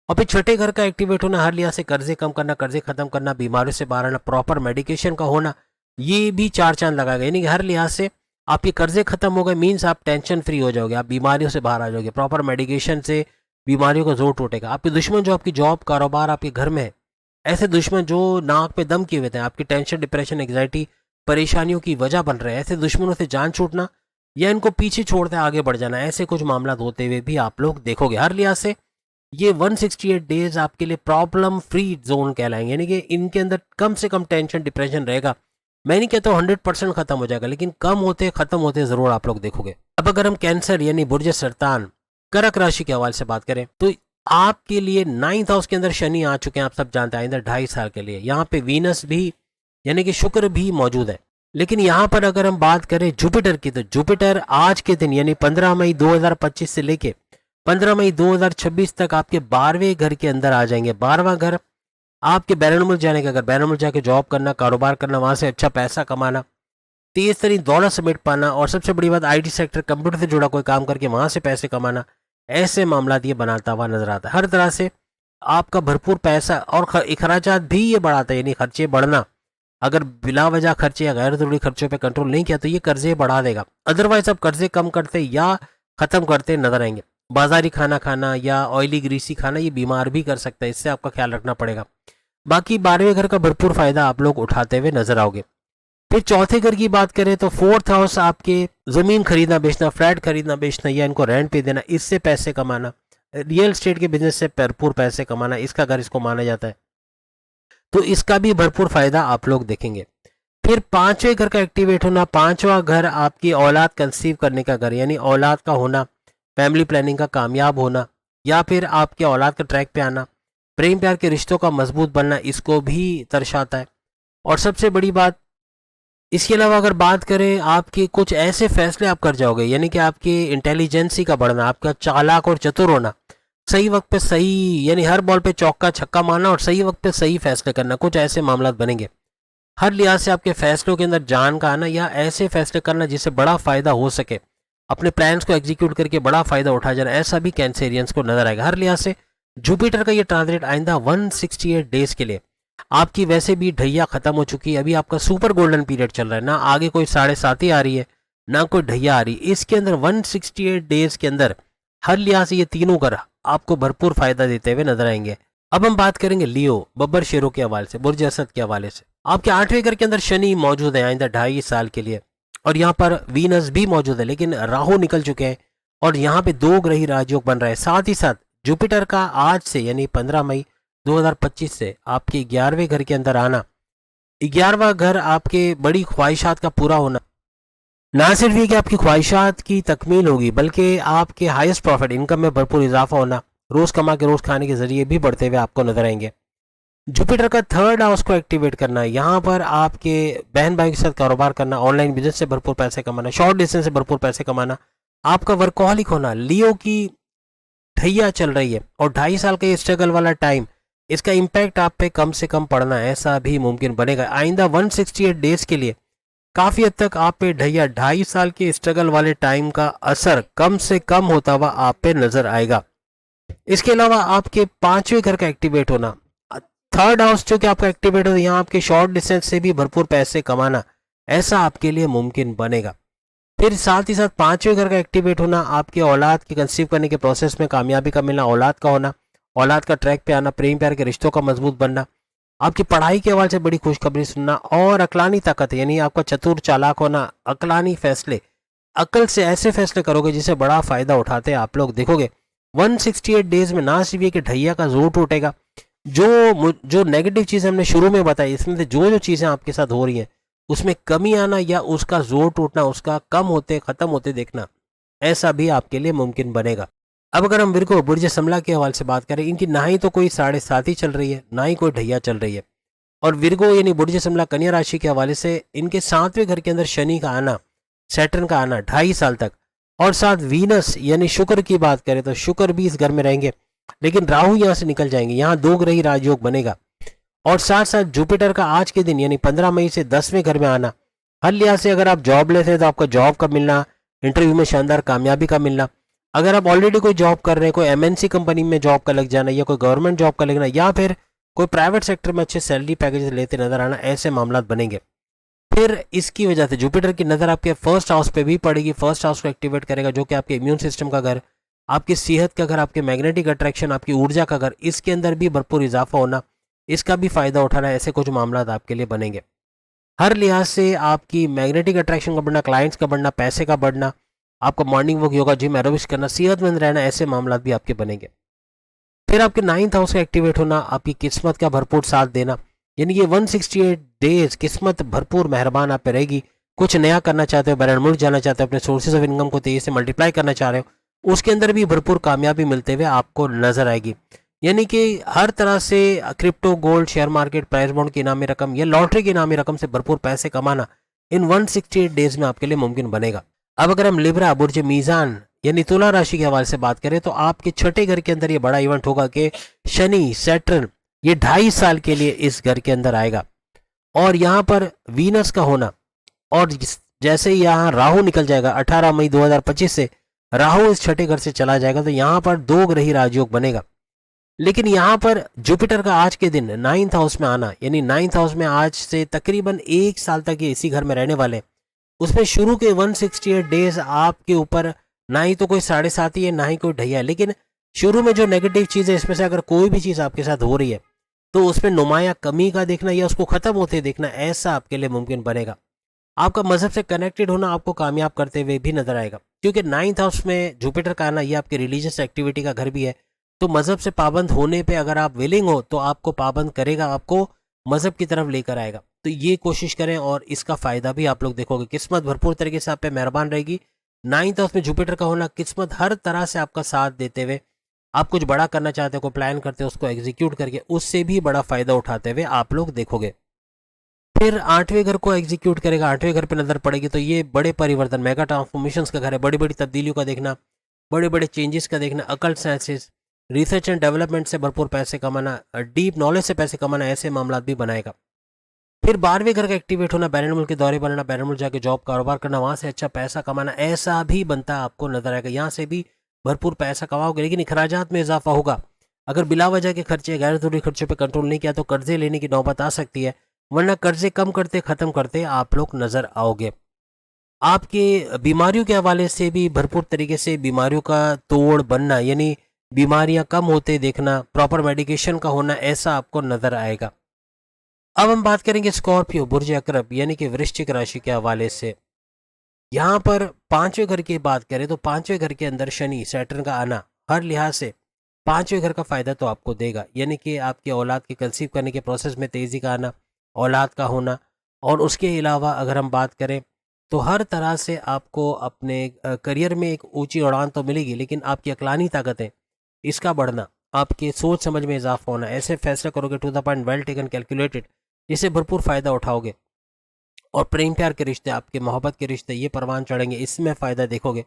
और फिर छठे घर का एक्टिवेट होना, हर लिहाज से कर्जे कम करना, कर्जे खत्म करना, बीमारियों से बाहर आना, प्रॉपर मेडिकेशन का होना, ये भी 4 चांद लगाएगा। यानी कि हर लिहाज से आपके कर्जे खत्म हो गए, मीन्स आप टेंशन फ्री हो जाओगे, आप बीमारियों से बाहर आ जाओगे, प्रॉपर मेडिकेशन से बीमारियों का जोर टूटेगा। आपके दुश्मन जो आपकी जॉब, कारोबार, आपके घर में है, ऐसे दुश्मन जो नाक पे दम किए हुए थे, आपकी टेंशन, डिप्रेशन, एग्जाइटी, परेशानियों की वजह बन रहे हैं, ऐसे दुश्मनों से जान छूटना या इनको पीछे छोड़ते आगे बढ़ जाना, ऐसे कुछ मामला होते हुए भी आप लोग देखोगे। हर लिहाज से ये 168 डेज आपके लिए प्रॉब्लम फ्री जोन कहलाएंगे, यानी कि इनके अंदर कम से कम टेंशन, डिप्रेशन रहेगा। मैं नहीं कहता हूँ 100% खत्म हो जाएगा, लेकिन कम होते खत्म होते जरूर आप लोग देखोगे। अब अगर हम कैंसर यानी बुर्ज सरतान, कर्क राशि के हवाले से बात करें, तो आपके लिए 9th हाउस के अंदर शनि आ चुके हैं, आप सब जानते हैं, इधर 2.5 साल के लिए। यहाँ पे वीनस भी यानी कि शुक्र भी मौजूद है। लेकिन यहाँ पर अगर हम बात करें जुपिटर की, तो जुपिटर आज के दिन यानी 15 मई 2025 से लेके 15 मई 2026 तक आपके 12वें घर के अंदर आ जाएंगे। 12वां घर आपके बैरून मुल्क जाने का घर, बैरून मुल्क जाके जॉब करना, कारोबार करना, वहां से अच्छा पैसा कमाना, तेज तरीन दौलत समेट पाना, और सबसे बड़ी बात आईटी सेक्टर, कंप्यूटर से जुड़ा कोई काम करके वहां से पैसे कमाना, ऐसे मामला ये बनाता हुआ नजर आता है। हर तरह से आपका भरपूर पैसा और खर्चात भी ये बढ़ाता है, यानी खर्चे बढ़ना। अगर बिला वजह खर्चे या गैर जरूरी खर्चों पे कंट्रोल नहीं किया तो ये कर्जे बढ़ा देगा। अदरवाइज आप कर्जे कम करते या खत्म करते नजर आएंगे। बाजारी खाना खाना या ऑयली ग्रीसी खाना ये बीमार भी कर सकता है, इससे आपका ख्याल रखना पड़ेगा। बाकी 12वें घर का भरपूर फायदा आप लोग उठाते हुए नजर आओगे। फिर चौथे घर की बात करें तो 4th हाउस आपके जमीन खरीदना बेचना, फ्लैट खरीदना बेचना या इनको रेंट पे देना, इससे पैसे कमाना, रियल स्टेट के बिजनेस से भरपूर पैसे कमाना, इसका घर इसको माना जाता है, तो इसका भी भरपूर फायदा आप लोग देखेंगे। फिर 5वें घर का एक्टिवेट होना, 5वां घर आपकी औलाद कंसीव करने का घर, यानी औलाद का होना, फैमिली प्लानिंग का कामयाब होना, या फिर आपके औलाद का ट्रैक पे आना, प्रेम प्यार के रिश्तों का मजबूत बनना, इसको भी दर्शाता है। और सबसे बड़ी बात इसके अलावा अगर बात करें आपके कुछ ऐसे फैसले आप कर जाओगे, यानी कि आपकी इंटेलिजेंसी का बढ़ना, आपका चालाक और चतुर होना, सही वक्त पे सही, यानी हर बॉल पे चौका छक्का मारना और सही वक्त पे सही फैसले करना, कुछ ऐसे मामला बनेंगे। हर लिहाज से आपके फैसलों के अंदर जान का आना या ऐसे फैसले करना जिससे बड़ा फायदा हो सके, अपने प्लान्स को एग्जीक्यूट करके बड़ा फायदा उठाया जाना, ऐसा भी कैंसेरियंस को नजर आएगा। हर लिहाज से जुपिटर का ये ट्रांजिट आइंदा 168 डेज के लिए, आपकी वैसे भी ढैया खत्म हो चुकी है, अभी आपका सुपर गोल्डन पीरियड चल रहा है, ना आगे कोई 7.5 आ रही है ना कोई ढैया आ रही। इसके अंदर 168 डेज के अंदर हर लिहाज से ये तीनों ग्रह आपको भरपूर फायदा देते हुए नजर आएंगे। अब हम बात करेंगे लियो बब्बर शेरों के हवाले से, बुर्ज असद के हवाले से। आपके 8वें घर के अंदर शनि मौजूद है आइंदा 2.5 साल के लिए, और यहाँ पर वीनस भी मौजूद है, लेकिन राहु निकल चुके हैं और यहाँ पे 2 ग्रही राजयोग बन रहा है। साथ ही साथ जुपिटर का आज से यानी 15 मई 2025 से आपके 11वें घर के अंदर आना, 11वां घर आपके बड़ी ख्वाहिशात का पूरा होना, ना सिर्फ ये कि आपकी ख्वाहिशात की तकमील होगी बल्कि आपके हाईएस्ट प्रॉफिट इनकम में भरपूर इजाफा होना, रोज कमा के रोज खाने के जरिए भी बढ़ते हुए आपको नजर आएंगे। जुपिटर का 3rd हाउस को एक्टिवेट करना, यहाँ पर आपके बहन भाई के साथ कारोबार करना, ऑनलाइन बिजनेस से भरपूर पैसे कमाना, शॉर्ट डिस्टेंस से भरपूर पैसे कमाना, आपका वर्कहॉलिक होना, लियो की ढैया चल रही है और 2.5 साल का ये स्ट्रगल वाला टाइम, इसका इम्पैक्ट आप पे कम से कम पड़ना, ऐसा भी मुमकिन बनेगा। आइंदा 168 डेज के लिए काफी हद तक आप पे ढैया 2.5 साल के स्ट्रगल वाले टाइम का असर कम से कम होता हुआ आप पे नजर आएगा। इसके अलावा आपके 5वें घर का एक्टिवेट होना, 3rd हाउस जो कि आपका एक्टिवेट होता है, यहाँ आपके शॉर्ट डिस्टेंस से भी भरपूर पैसे कमाना, ऐसा आपके लिए मुमकिन बनेगा। फिर साथ ही साथ 5वें घर का एक्टिवेट होना, आपके औलाद की कंसीव करने के प्रोसेस में कामयाबी का मिलना, औलाद का होना, औलाद का ट्रैक पे आना, प्रेम प्यार के रिश्तों का मजबूत बनना, आपकी पढ़ाई के हवाले से बड़ी खुशखबरी सुनना, और अकलानी ताकत यानी आपका चतुर चालाक होना, अकलानी फैसले, अकल से ऐसे फैसले करोगे जिसे बड़ा फायदा उठाते आप लोग देखोगे। 168 डेज में ना सिर्फ ये कि ढैया का जोर टूटेगा, जो नेगेटिव चीजें हमने शुरू में बताई, इसमें से जो चीजें आपके साथ हो रही हैं उसमें कमी आना या उसका जोर टूटना, उसका कम होते खत्म होते देखना, ऐसा भी आपके लिए मुमकिन बनेगा। अब अगर हम विर्गो बुर्ज समला के हवाले से बात करें, इनकी ना ही तो कोई 7.5 ही चल रही है ना ही कोई ढैया चल रही है, और विर्गो यानी बुर्ज समला कन्या राशि के हवाले से इनके 7वें घर के अंदर शनि का आना, सैटर्न का आना 2.5 साल तक, और साथ वीनस यानी शुक्र की बात करें तो शुक्र भी इस घर में रहेंगे, लेकिन राहु यहाँ से निकल जाएंगे, यहाँ 2 ग्रही राजयोग बनेगा, और साथ साथ जुपिटर का आज के दिन यानी 15 मई से 10वें घर में आना, हर लिहाज से अगर आप जॉब लेते हैं तो आपका जॉब का मिलना, इंटरव्यू में शानदार कामयाबी का मिलना, अगर आप ऑलरेडी कोई जॉब कर रहे हैं, कोई एमएनसी कंपनी में जॉब का लग जाना या कोई गवर्नमेंट जॉब का लगना या फिर कोई प्राइवेट सेक्टर में अच्छे सैलरी पैकेज लेते नजर आना, ऐसे मामला बनेंगे। फिर इसकी वजह से जुपिटर की नज़र आपके 1st हाउस पे भी पड़ेगी, 1st हाउस को एक्टिवेट करेगा जो कि आपके इम्यून सिस्टम का घर, आपकी सेहत का घर, आपके मैग्नेटिक अट्रैक्शन, आपकी ऊर्जा का घर, इसके अंदर भी भरपूर इजाफा होना, इसका भी फायदा उठाना, ऐसे कुछ मामला आपके लिए बनेंगे। हर लिहाज से आपकी मैग्नेटिक अट्रैक्शन का बढ़ना, क्लाइंट्स का बढ़ना, पैसे का बढ़ना, आपको morning walk, yoga, gym, aerobics करना, सेहतमंद रहना, ऐसे मामला भी आपके बनेंगे। फिर आपके 9th हाउस का एक्टिवेट होना, आपकी किस्मत का भरपूर साथ देना, यानी ये 168 डेज किस्मत भरपूर मेहरबान आप पे रहेगी। कुछ नया करना चाहते हो, बैरन मुल्क जाना चाहते हो, अपने सोर्सेज ऑफ इनकम को तेजी से मल्टीप्लाई करना चाह रहे हो, उसके अंदर भी भरपूर कामयाबी मिलते हुए आपको नजर आएगी। यानी कि हर तरह से crypto, gold, share market, price bond की इनामी रकम या लॉटरी की इनामी रकम से भरपूर पैसे कमाना इन 168 डेज में आपके लिए मुमकिन बनेगा। अब अगर हम लिब्रा बुर्ज मीजान यानी तुला राशि के हवाले से बात करें तो आपके 6ठे घर के अंदर ये बड़ा इवेंट होगा कि शनि सैटर्न ये 2.5 साल के लिए इस घर के अंदर आएगा, और यहाँ पर वीनस का होना, और जैसे ही यहाँ राहु निकल जाएगा 18 मई 2025 से राहु इस 6ठे घर से चला जाएगा, तो यहाँ पर 2 ग्रही राजयोग बनेगा। लेकिन यहाँ पर जुपिटर का आज के दिन 9th हाउस में आना, यानी 9th हाउस में आज से तकरीबन 1 साल तक ये इसी घर में रहने वाले, उसमें शुरू के 168 डेज आपके ऊपर ना ही तो कोई 7.5 है ना ही कोई ढैया है, लेकिन शुरू में जो नेगेटिव चीज़ है इसमें से अगर कोई भी चीज़ आपके साथ हो रही है तो उसमें नुमाया कमी का देखना या उसको खत्म होते देखना, ऐसा आपके लिए मुमकिन बनेगा। आपका मजहब से कनेक्टेड होना आपको कामयाब करते हुए भी नजर आएगा, क्योंकि 9th हाउस में जुपिटर का आना, ये आपके रिलीजियस एक्टिविटी का घर भी है, तो मजहब से पाबंद होने पे अगर आप विलिंग हो तो आपको पाबंद करेगा, आपको मजहब की तरफ लेकर आएगा। तो ये कोशिश करें और इसका फायदा भी आप लोग देखोगे। किस्मत भरपूर तरीके से आप पे मेहरबान रहेगी। 9th हाउस में जुपिटर का होना किस्मत हर तरह से आपका साथ देते हुए, आप कुछ बड़ा करना चाहते हो, कोई प्लान करते हो, उसको एग्जीक्यूट करके उससे भी बड़ा फायदा उठाते हुए आप लोग देखोगे। फिर 8वें घर को एग्जीक्यूट करेगा, 8वें घर पे नजर पड़ेगी, तो ये बड़े परिवर्तन, मेगा ट्रांसफॉर्मेशंस का घर है, बड़ी बड़ी तब्दीलियों का देखना, बड़े बड़े चेंजेस का देखना, occult sciences, research and development से भरपूर पैसे कमाना, डीप नॉलेज से पैसे कमाना, ऐसे मामला भी बनाएगा। फिर 12वें घर का एक्टिवेट होना, बैरन मुल्क के दौरे बनाना, बैरन मुल्क जाके जॉब कारोबार करना, वहां से अच्छा पैसा कमाना, ऐसा भी बनता आपको नजर आएगा। यहाँ से भी भरपूर पैसा कमाओगे, लेकिन अखराजात में इजाफा होगा। अगर बिला वजह के खर्चे, गैर जरूरी खर्चों पर कंट्रोल नहीं किया तो कर्जे लेने की नौबत आ सकती है, वरना कर्जे कम करते खत्म करते आप लोग नजर आओगे। आपके बीमारियों के हवाले से भी भरपूर तरीके से बीमारियों का तोड़ बनना, यानी बीमारियां कम होते देखना, प्रॉपर मेडिकेशन का होना, ऐसा आपको नजर आएगा। अब हम बात करेंगे स्कॉर्पियो बुर्ज अकरब यानी कि वृश्चिक राशि के हवाले से। यहाँ पर 5वें घर की बात करें तो 5वें घर के अंदर शनि सैटर्न का आना हर लिहाज से 5वें घर का फायदा तो आपको देगा, यानी कि आपके औलाद के कंसीव करने के प्रोसेस में तेजी का आना, औलाद का होना, और उसके अलावा अगर हम बात करें तो हर तरह से आपको अपने करियर में एक ऊंची उड़ान तो मिलेगी, लेकिन आपकी अकलानी ताकतें, इसका बढ़ना, आपके सोच समझ में इजाफा होना, ऐसे फैसला करोगे to the point, well taken, calculated, जिससे भरपूर फ़ायदा उठाओगे। और प्रेम प्यार के रिश्ते, आपके मोहब्बत के रिश्ते, ये परवान चढ़ेंगे, इसमें फ़ायदा देखोगे।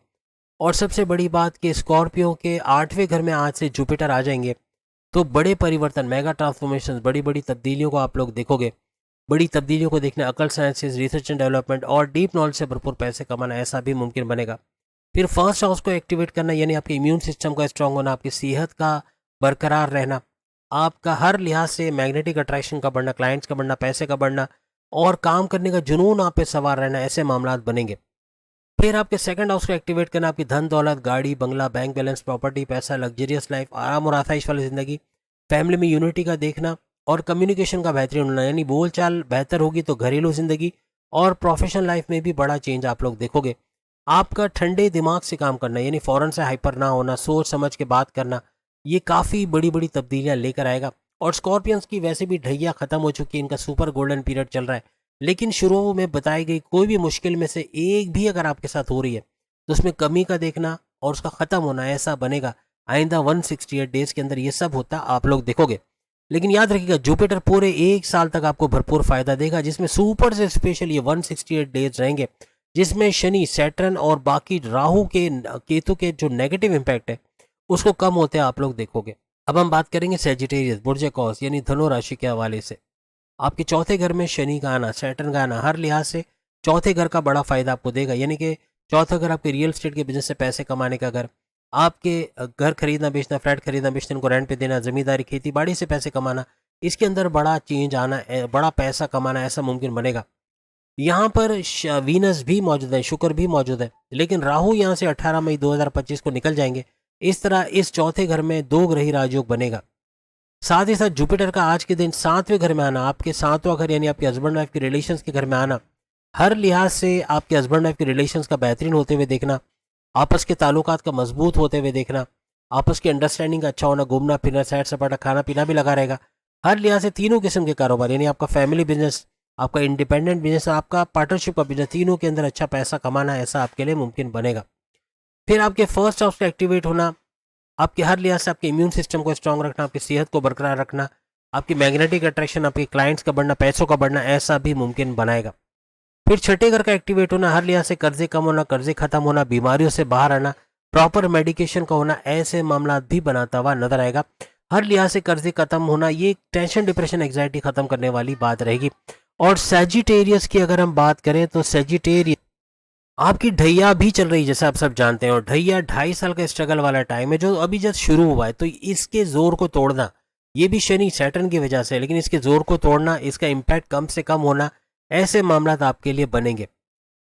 और सबसे बड़ी बात कि स्कॉर्पियो के 8वें घर में आज से जुपिटर आ जाएंगे, तो बड़े परिवर्तन, मेगा ट्रांसफॉर्मेशन, बड़ी बड़ी तब्दीलियों को आप लोग देखोगे। बड़ी तब्दीलियों को देखने अकल साइंसेज, रिसर्च एंड डेवलपमेंट और डीप नॉलेज से भरपूर पैसे कमाना, ऐसा भी मुमकिन बनेगा। फिर फर्स्ट हाउस को एक्टिवेट करना, यानी आपके इम्यून सिस्टम का स्ट्रांग होना, आपकी सेहत का बरकरार रहना, आपका हर लिहाज से मैग्नेटिक अट्रैक्शन का बढ़ना, क्लाइंट्स का बढ़ना, पैसे का बढ़ना और काम करने का जुनून आप पे सवार रहना, ऐसे मामला बनेंगे। फिर आपके सेकंड हाउस को एक्टिवेट करना, आपकी धन दौलत, गाड़ी बंगला, बैंक बैलेंस, प्रॉपर्टी, पैसा, लग्जरियस लाइफ, आराम और आसाइश वाली ज़िंदगी, फैमिली में यूनिटी का देखना और कम्युनिकेशन का बेहतरीन होना, यानी बोलचाल बेहतर होगी तो घरेलू ज़िंदगी और प्रोफेशनल लाइफ में भी बड़ा चेंज आप लोग देखोगे। आपका ठंडे दिमाग से काम करना, यानी फ़ौरन से हाइपर ना होना, सोच समझ के बात करना, ये काफ़ी बड़ी बड़ी तब्दीलियाँ लेकर आएगा। और स्कॉर्पियंस की वैसे भी ढैया ख़त्म हो चुकी है, इनका सुपर गोल्डन पीरियड चल रहा है, लेकिन शुरू में बताई गई कोई भी मुश्किल में से एक भी अगर आपके साथ हो रही है तो उसमें कमी का देखना और उसका ख़त्म होना, ऐसा बनेगा। आइंदा 168 डेज के अंदर ये सब होता आप लोग देखोगे। लेकिन याद रखिएगा, जुपिटर पूरे 1 साल तक आपको भरपूर फायदा देगा, जिसमें सुपर से स्पेशल ये 168 डेज रहेंगे, जिसमें शनि, सैटर्न और बाकी राहु के, केतु के जो नेगेटिव इम्पैक्ट है उसको कम होते आप लोग देखोगे। अब हम बात करेंगे सेजिटेरियस बुर्ज कौस यानी धनु राशि के हवाले से। आपके चौथे घर में शनि का आना, सैटर्न का आना, हर लिहाज से चौथे घर का बड़ा फायदा आपको देगा, यानी कि चौथा घर आपके रियल एस्टेट के बिजनेस से पैसे कमाने का घर, आपके घर खरीदना बेचना, फ्लैट खरीदना बेचना, इनको रेंट पे देना, जमींदारी खेती बाड़ी से पैसे कमाना, इसके अंदर बड़ा चेंज आना, बड़ा पैसा कमाना, ऐसा मुमकिन बनेगा। यहाँ पर वीनस भी मौजूद है, शुक्र भी मौजूद है, लेकिन राहु यहाँ से 18 मई 2025 को निकल जाएंगे। इस तरह इस चौथे घर में 2 ग्रही राजयोग बनेगा। साथ ही साथ जुपिटर का आज के दिन 7वें घर में आना, आपके 7वां घर यानी आपके हस्बैंड वाइफ के रिलेशंस के घर में आना, हर लिहाज से आपके हस्बैंड वाइफ के रिलेशंस का बेहतरीन होते हुए देखना, आपस के ताल्लुकात का मजबूत होते हुए देखना, आपस की अंडरस्टैंडिंग का अच्छा होना, घूमना फिरना, सैर सपाटा, खाना पीना भी लगा रहेगा। हर लिहाज से तीनों किस्म के कारोबार, यानी आपका फैमिली बिजनेस, आपका इंडिपेंडेंट बिजनेस, आपका पार्टनरशिप का बिजनेस, तीनों के अंदर अच्छा पैसा कमाना, ऐसा आपके लिए मुमकिन बनेगा। फिर आपके फर्स्ट हाउस का एक्टिवेट होना, आपके हर लिहाज से आपके इम्यून सिस्टम को स्ट्रांग रखना, आपकी सेहत को बरकरार रखना, आपकी मैग्नेटिक अट्रैक्शन, आपके क्लाइंट्स का बढ़ना, पैसों का बढ़ना, ऐसा भी मुमकिन बनाएगा। फिर छठे घर का एक्टिवेट होना, हर लिहाज से कर्जे कम होना, कर्जे खत्म होना, बीमारियों से बाहर आना, प्रॉपर मेडिकेशन का होना, ऐसे मामला भी बनाता हुआ नजर आएगा। हर लिहाज से कर्जे खत्म होना, ये टेंशन डिप्रेशन एंग्जाइटी खत्म करने वाली बात रहेगी। और सेजिटेरियस की अगर हम बात करें तो सेजिटेरियस आपकी ढैया भी चल रही है, जैसा आप सब जानते हैं, और ढैया 2.5 साल का स्ट्रगल वाला टाइम है जो अभी जस्ट शुरू हुआ है, तो इसके जोर को तोड़ना, ये भी शनि सैटर्न की वजह से, लेकिन इसके जोर को तोड़ना, इसका इम्पैक्ट कम से कम होना, ऐसे मामला आपके लिए बनेंगे।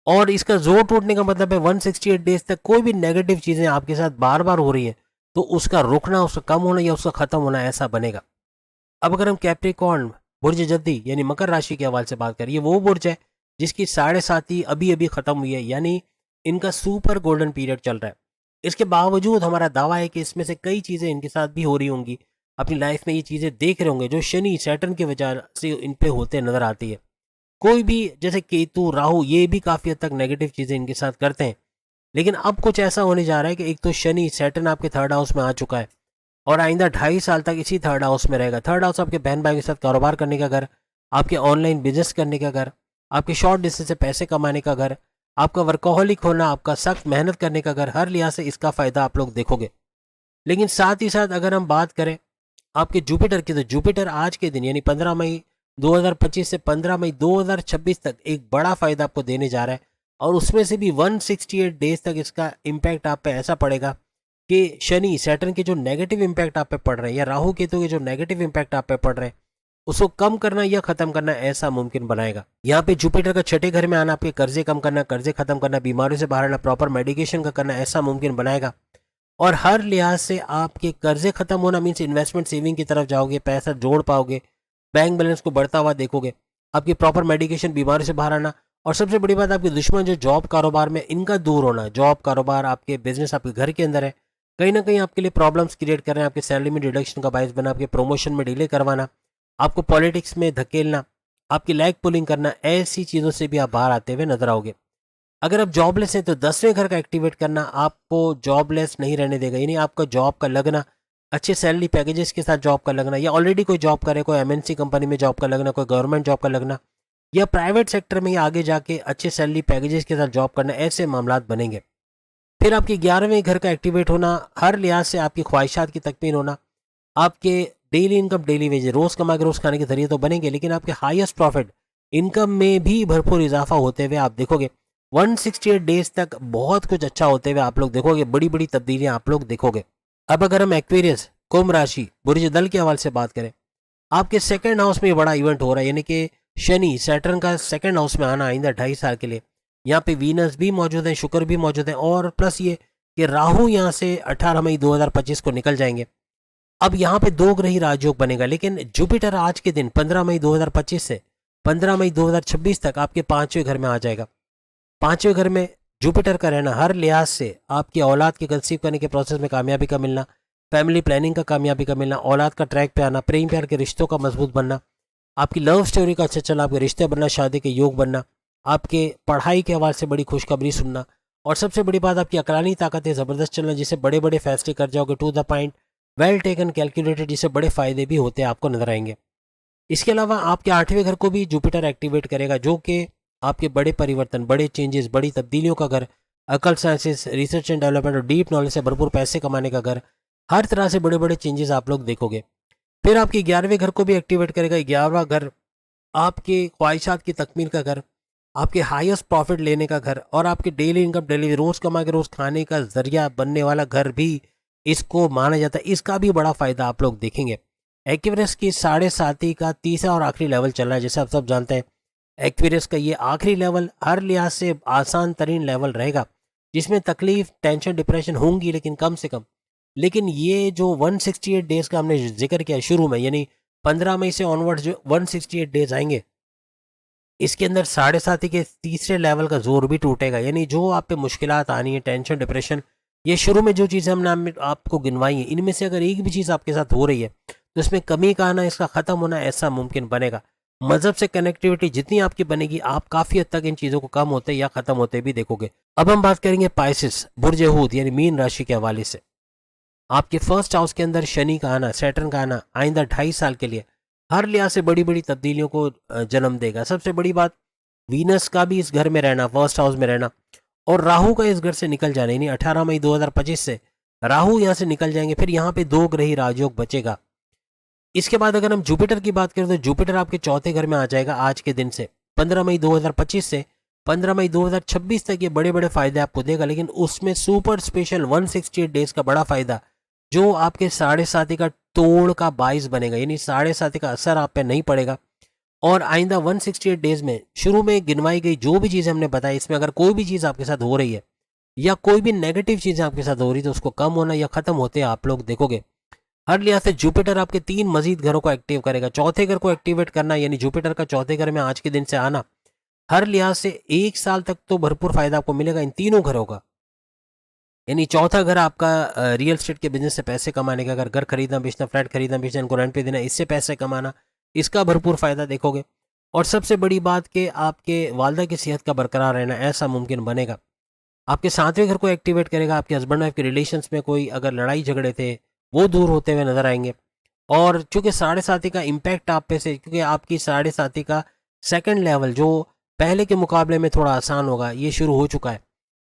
और इसका जोर टूटने का मतलब है 168 डेज तक कोई भी नेगेटिव चीजें आपके साथ बार बार हो रही है तो उसका रुकना, उसका कम होना या उसका खत्म होना, ऐसा बनेगा। अब अगर हम कैप्रिकॉर्न बुर्ज जद्दी यानी मकर राशि के हवाले से बात करें, ये वो बुर्ज है जिसकी 7.5 अभी अभी खत्म हुई है, यानी इनका सुपर गोल्डन पीरियड चल रहा है। इसके बावजूद हमारा दावा है कि इसमें से कई चीज़ें इनके साथ भी हो रही होंगी, अपनी लाइफ में ये चीज़ें देख रहे होंगे जो शनि सैटर्न की वजह से इन पे होते नजर आती है। कोई भी जैसे केतु राहु, ये भी काफ़ी हद तक नेगेटिव चीज़ें इनके साथ करते हैं, लेकिन अब कुछ ऐसा होने जा रहा है कि एक तो शनि सैटर्न आपके थर्ड हाउस में आ चुका है और आइंदा 2.5 साल तक इसी थर्ड हाउस में रहेगा। थर्ड हाउस आपके बहन भाई के साथ कारोबार करने का घर, आपके ऑनलाइन बिजनेस करने का घर, आपके शॉर्ट डिस्टेंस से पैसे कमाने का घर, आपका वर्कोहलिक होना, आपका सख्त मेहनत करने का घर, हर लिहाज से इसका फायदा आप लोग देखोगे। लेकिन साथ ही साथ अगर हम बात करें आपके जुपिटर की, तो जुपिटर आज के दिन यानी 15 मई 2025 से 15 मई 2026 तक एक बड़ा फायदा आपको देने जा रहा है, और उसमें से भी 168 डेज तक इसका इम्पैक्ट आप पे ऐसा पड़ेगा कि शनि सैटर्न के जो नेगेटिव इम्पैक्ट आप पे पड़ रहे हैं या राहु केतु के जो नेगेटिव इम्पैक्ट आप पे पड़ रहे हैं उसको कम करना या खत्म करना ऐसा मुमकिन बनाएगा। यहाँ पे जुपिटर का छठे घर में आना आपके कर्जे कम करना, कर्जे खत्म करना, बीमारियों से बाहर आना, प्रॉपर मेडिकेशन का करना ऐसा मुमकिन बनाएगा। और हर लिहाज से आपके कर्जे खत्म होना मीन्स इन्वेस्टमेंट सेविंग की तरफ जाओगे, पैसा जोड़ पाओगे, बैंक बैलेंस को बढ़ता हुआ देखोगे, आपकी प्रॉपर मेडिकेशन, बीमारी से बाहर आना, और सबसे बड़ी बात आपके दुश्मन जो जॉब कारोबार में इनका दूर होना। जॉब कारोबार आपके बिजनेस आपके घर के अंदर है, कहीं ना कहीं आपके लिए प्रॉब्लम्स क्रिएट कर रहे हैं, आपके सैलरी में डिडक्शन का बायस बना, आपके प्रमोशन में डिले करवाना, आपको पॉलिटिक्स में धकेलना, आपकी लैग पुलिंग करना, ऐसी चीज़ों से भी आप बाहर आते हुए नजर आओगे। अगर आप जॉबलेस हैं तो 10वें घर का एक्टिवेट करना आपको जॉबलेस नहीं रहने देगा, यानी आपका जॉब का लगना, अच्छे सैलरी पैकेजेस के साथ जॉब का लगना, या ऑलरेडी कोई जॉब करे, कोई एमएनसी कंपनी में जॉब का लगना, कोई गवर्नमेंट जॉब का लगना, या प्राइवेट सेक्टर में या आगे जाके अच्छे सैलरी पैकेजेस के साथ जॉब करना, ऐसे मामला बनेंगे। फिर आपके 11वें घर का एक्टिवेट होना, हर लिहाज से आपकी ख्वाहिशात की तकमील होना, आपके डेली इनकम, डेली वेज, रोज कमा के रोज खाने के जरिए तो बनेंगे, लेकिन आपके हाईएस्ट प्रॉफिट इनकम में भी भरपूर इजाफा होते हुए आप देखोगे। 168 डेज तक बहुत कुछ अच्छा होते हुए आप लोग देखोगे, बड़ी बड़ी तब्दीलियां आप लोग देखोगे। अब अगर हम एक्वेरियस, कुंभ राशि, बुर्ज दल के हवाले से बात करें, आपके सेकंड हाउस में बड़ा इवेंट हो रहा है, यानी कि शनि सैटर्न का सेकंड हाउस में आना आइंदा 2.5 साल के लिए। यहाँ पे वीनस भी मौजूद है, शुक्र भी मौजूद है, और प्लस ये कि राहु यहाँ से 18 मई 2025 को निकल जाएंगे। अब यहाँ पे दो ग्रही राजयोग बनेगा, लेकिन जुपिटर आज के दिन 15 मई 2025 से 15 मई 2026 तक आपके 5वें घर में आ जाएगा। 5वें घर में जुपिटर का रहना हर लिहाज से आपकी औलाद के कंसीव करने के प्रोसेस में कामयाबी का मिलना, फैमिली प्लानिंग का कामयाबी का मिलना, औलाद का ट्रैक पे आना, प्रेम प्यार के रिश्तों का मजबूत बनना, आपकी लव स्टोरी का अच्छा चलना, आपके रिश्ते बनना, शादी के योग बनना, आपके पढ़ाई के हवाले से बड़ी खुशखबरी सुनना, और सबसे बड़ी बात आपकी अकलानी ताकतें ज़बरदस्त चलना, जिससे बड़े बड़े फैसले कर जाओगे, to the point, well taken, calculated, जिससे बड़े फायदे भी होते हैं आपको नजर आएंगे। इसके अलावा आपके 8वें घर को भी जुपिटर एक्टिवेट करेगा, जो कि आपके बड़े परिवर्तन, बड़े चेंजेस, बड़ी तब्दीलियों का घर, अकल साइंसेस, रिसर्च एंड डेवलपमेंट और डीप नॉलेज से भरपूर पैसे कमाने का घर, हर तरह से बड़े बड़े चेंजेस आप लोग देखोगे। फिर आपके 11वें घर को भी एक्टिवेट करेगा। 11वां घर आपके ख्वाहिशात की तकमील का घर, आपके हाईएस्ट प्रॉफिट लेने का घर, और आपके डेली इनकम, डेली रोज कमा के रोज खाने का जरिया बनने वाला घर भी इसको माना जाता है। इसका भी बड़ा फायदा आप लोग देखेंगे। एक्वेरियस की 7.5 का तीसरा और आखिरी लेवल चल रहा है, जैसे आप सब जानते हैं। एक्वेरियस का ये आखिरी लेवल हर लिहाज से आसान तरीन लेवल रहेगा, जिसमें तकलीफ, टेंशन, डिप्रेशन होंगी, लेकिन कम से कम। लेकिन ये जो 168 डेज का हमने जिक्र किया शुरू में, यानी 15 मई से ऑनवर्ड्स जो 168 डेज आएंगे, इसके अंदर 7.5 के तीसरे लेवल का जोर भी टूटेगा। यानी जो आप पे मुश्किलात आनी है, टेंशन, डिप्रेशन, ये शुरू में जो चीज़ें हमने आपको गिनवाई हैं, इनमें से अगर एक भी चीज़ आपके साथ हो रही है तो इसमें कमी का आना, इसका ख़त्म होना ऐसा मुमकिन बनेगा। मजहब से कनेक्टिविटी जितनी आपकी बनेगी, आप काफ़ी हद तक इन चीज़ों को कम होते या ख़त्म होते भी देखोगे। अब हम बात करेंगे पाइसिस, बुर्ज हूत यानी मीन राशि के हवाले से। आपके फर्स्ट हाउस के अंदर शनि का आना, सैटर्न का आना आइंदा 2.5 साल के लिए हर लिहाज से बड़ी बड़ी तब्दीलियों को जन्म देगा। सबसे बड़ी बात, वीनस का भी इस घर में रहना, फर्स्ट हाउस में रहना, और राहु का इस घर से निकल जाना, यानी 18 मई 2025 से राहु यहाँ से निकल जाएंगे। फिर यहाँ पे दो ग्रही राजयोग बचेगा। इसके बाद अगर हम जुपिटर की बात करें तो जुपिटर आपके चौथे घर में आ जाएगा आज के दिन से। 15 मई 2025 से 15 मई 2026 तक ये बड़े बड़े फायदे आपको देगा, लेकिन उसमें सुपर स्पेशल 168 डेज का बड़ा फायदा जो आपके 7.5 का तोड़ का बाइस बनेगा, यानी 7.5 का असर आप पे नहीं पड़ेगा। और आइंदा 168 डेज में शुरू में गिनवाई गई जो भी चीज़ें हमने बताई, इसमें अगर कोई भी चीज़ आपके साथ हो रही है या कोई भी नेगेटिव चीज़ें आपके साथ हो रही है तो उसको कम होना या ख़त्म होते आप लोग देखोगे। हर लिहाज से जुपिटर आपके 3 मजीद घरों को एक्टिव करेगा। चौथे घर को एक्टिवेट करना, यानी जुपिटर का चौथे घर में आज के दिन से आना, हर लिहाज से 1 साल तक तो भरपूर फायदा आपको मिलेगा इन तीनों घरों का। यानी चौथा घर आपका रियल एस्टेट के बिजनेस से पैसे कमाने का, घर खरीदना बेचना, फ्लैट खरीदना बेचना, इनको रेंट पे देना, इससे पैसे कमाना, इसका भरपूर फायदा देखोगे। और सबसे बड़ी बात कि आपके वालदा की सेहत का बरकरार रहना ऐसा मुमकिन बनेगा। आपके 7वें घर को एक्टिवेट करेगा। आपके हस्बैंड वाइफ के रिलेशंस में कोई अगर लड़ाई झगड़े थे वो दूर होते हुए नजर आएंगे। और चूंकि साढ़े साथी का इम्पैक्ट आप पे से, क्योंकि आपकी साढ़े साथी का सेकंड लेवल जो पहले के मुकाबले में थोड़ा आसान होगा, ये शुरू हो चुका है।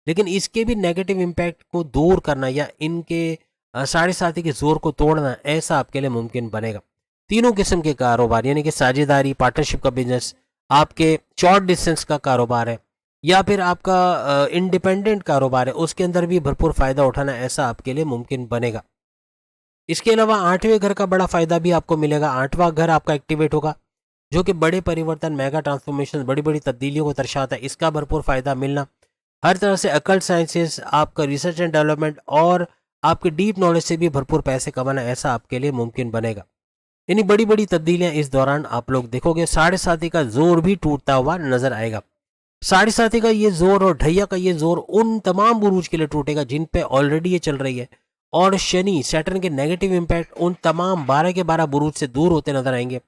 लेकिन इसके भी नेगेटिव इम्पैक्ट को दूर करना या इनके साढ़े साथी के जोर को तोड़ना, ऐसा आपके लिए मुमकिन बनेगा। तीनों किस्म के कारोबार यानी कि साझेदारी, पार्टनरशिप का बिजनेस, आपके शॉर्ट डिस्टेंस का कारोबार है या फिर आपका इंडिपेंडेंट कारोबार है, उसके अंदर भी भरपूर फायदा उठाना, ऐसा आपके लिए मुमकिन बनेगा। इसके अलावा आठवें घर का बड़ा फायदा भी आपको मिलेगा। आठवां घर आपका एक्टिवेट होगा, जो कि बड़े परिवर्तन, मेगा ट्रांसफॉर्मेशन, बड़ी बड़ी तब्दीलियों को दर्शाता है। इसका भरपूर फायदा मिलना, हर तरह से अकल्ट साइंसेस, आपका रिसर्च एंड डेवलपमेंट और आपके डीप नॉलेज से भी भरपूर पैसे कमाना, ऐसा आपके लिए मुमकिन बनेगा। यानी बड़ी बड़ी तब्दीलियां इस दौरान आप लोग देखोगे। साढ़े साथी का जोर भी टूटता हुआ नजर आएगा। साढ़े साथी का ये जोर और ढैया का ये जोर उन तमाम बुरूज के लिए टूटेगा जिन पे ऑलरेडी ये चल रही है, और शनि, सैटर्न के नेगेटिव इंपैक्ट उन तमाम 12 के 12 बुरूज से दूर होते नजर आएंगे।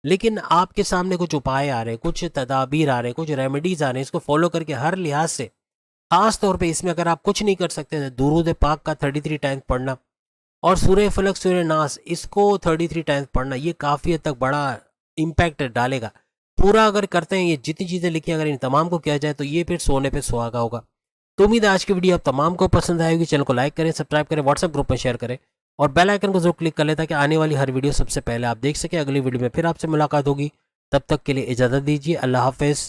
लेकिन आपके सामने कुछ उपाय आ रहे हैं, कुछ तदाबीर आ रहे हैं, कुछ रेमेडीज आ रहे हैं, इसको फॉलो करके हर लिहाज से, खास तौर पे इसमें अगर आप कुछ नहीं कर सकते तो दुरूद पाक का 33 टाइम्स पढ़ना और सूर्य फलक, सूर्य नास, इसको 33 टाइम्स पढ़ना, ये काफ़ी हद तक बड़ा इम्पैक्ट डालेगा। पूरा अगर करते हैं, ये जितनी चीज़ें लिखी अगर इन तमाम को किया जाए तो ये फिर सोने पे सुहागा होगा। तो उम्मीद है आज की वीडियो आप तमाम को पसंद आएगी। चैनल को लाइक करें, सब्सक्राइब करें, व्हाट्सएप ग्रुप में शेयर करें और बेल आइकन को जरूर क्लिक कर लें ताकि आने वाली हर वीडियो सबसे पहले आप देख सकें। अगली वीडियो में फिर आपसे मुलाकात होगी, तब तक के लिए इजाज़त दीजिए। अल्लाह हाफिज़।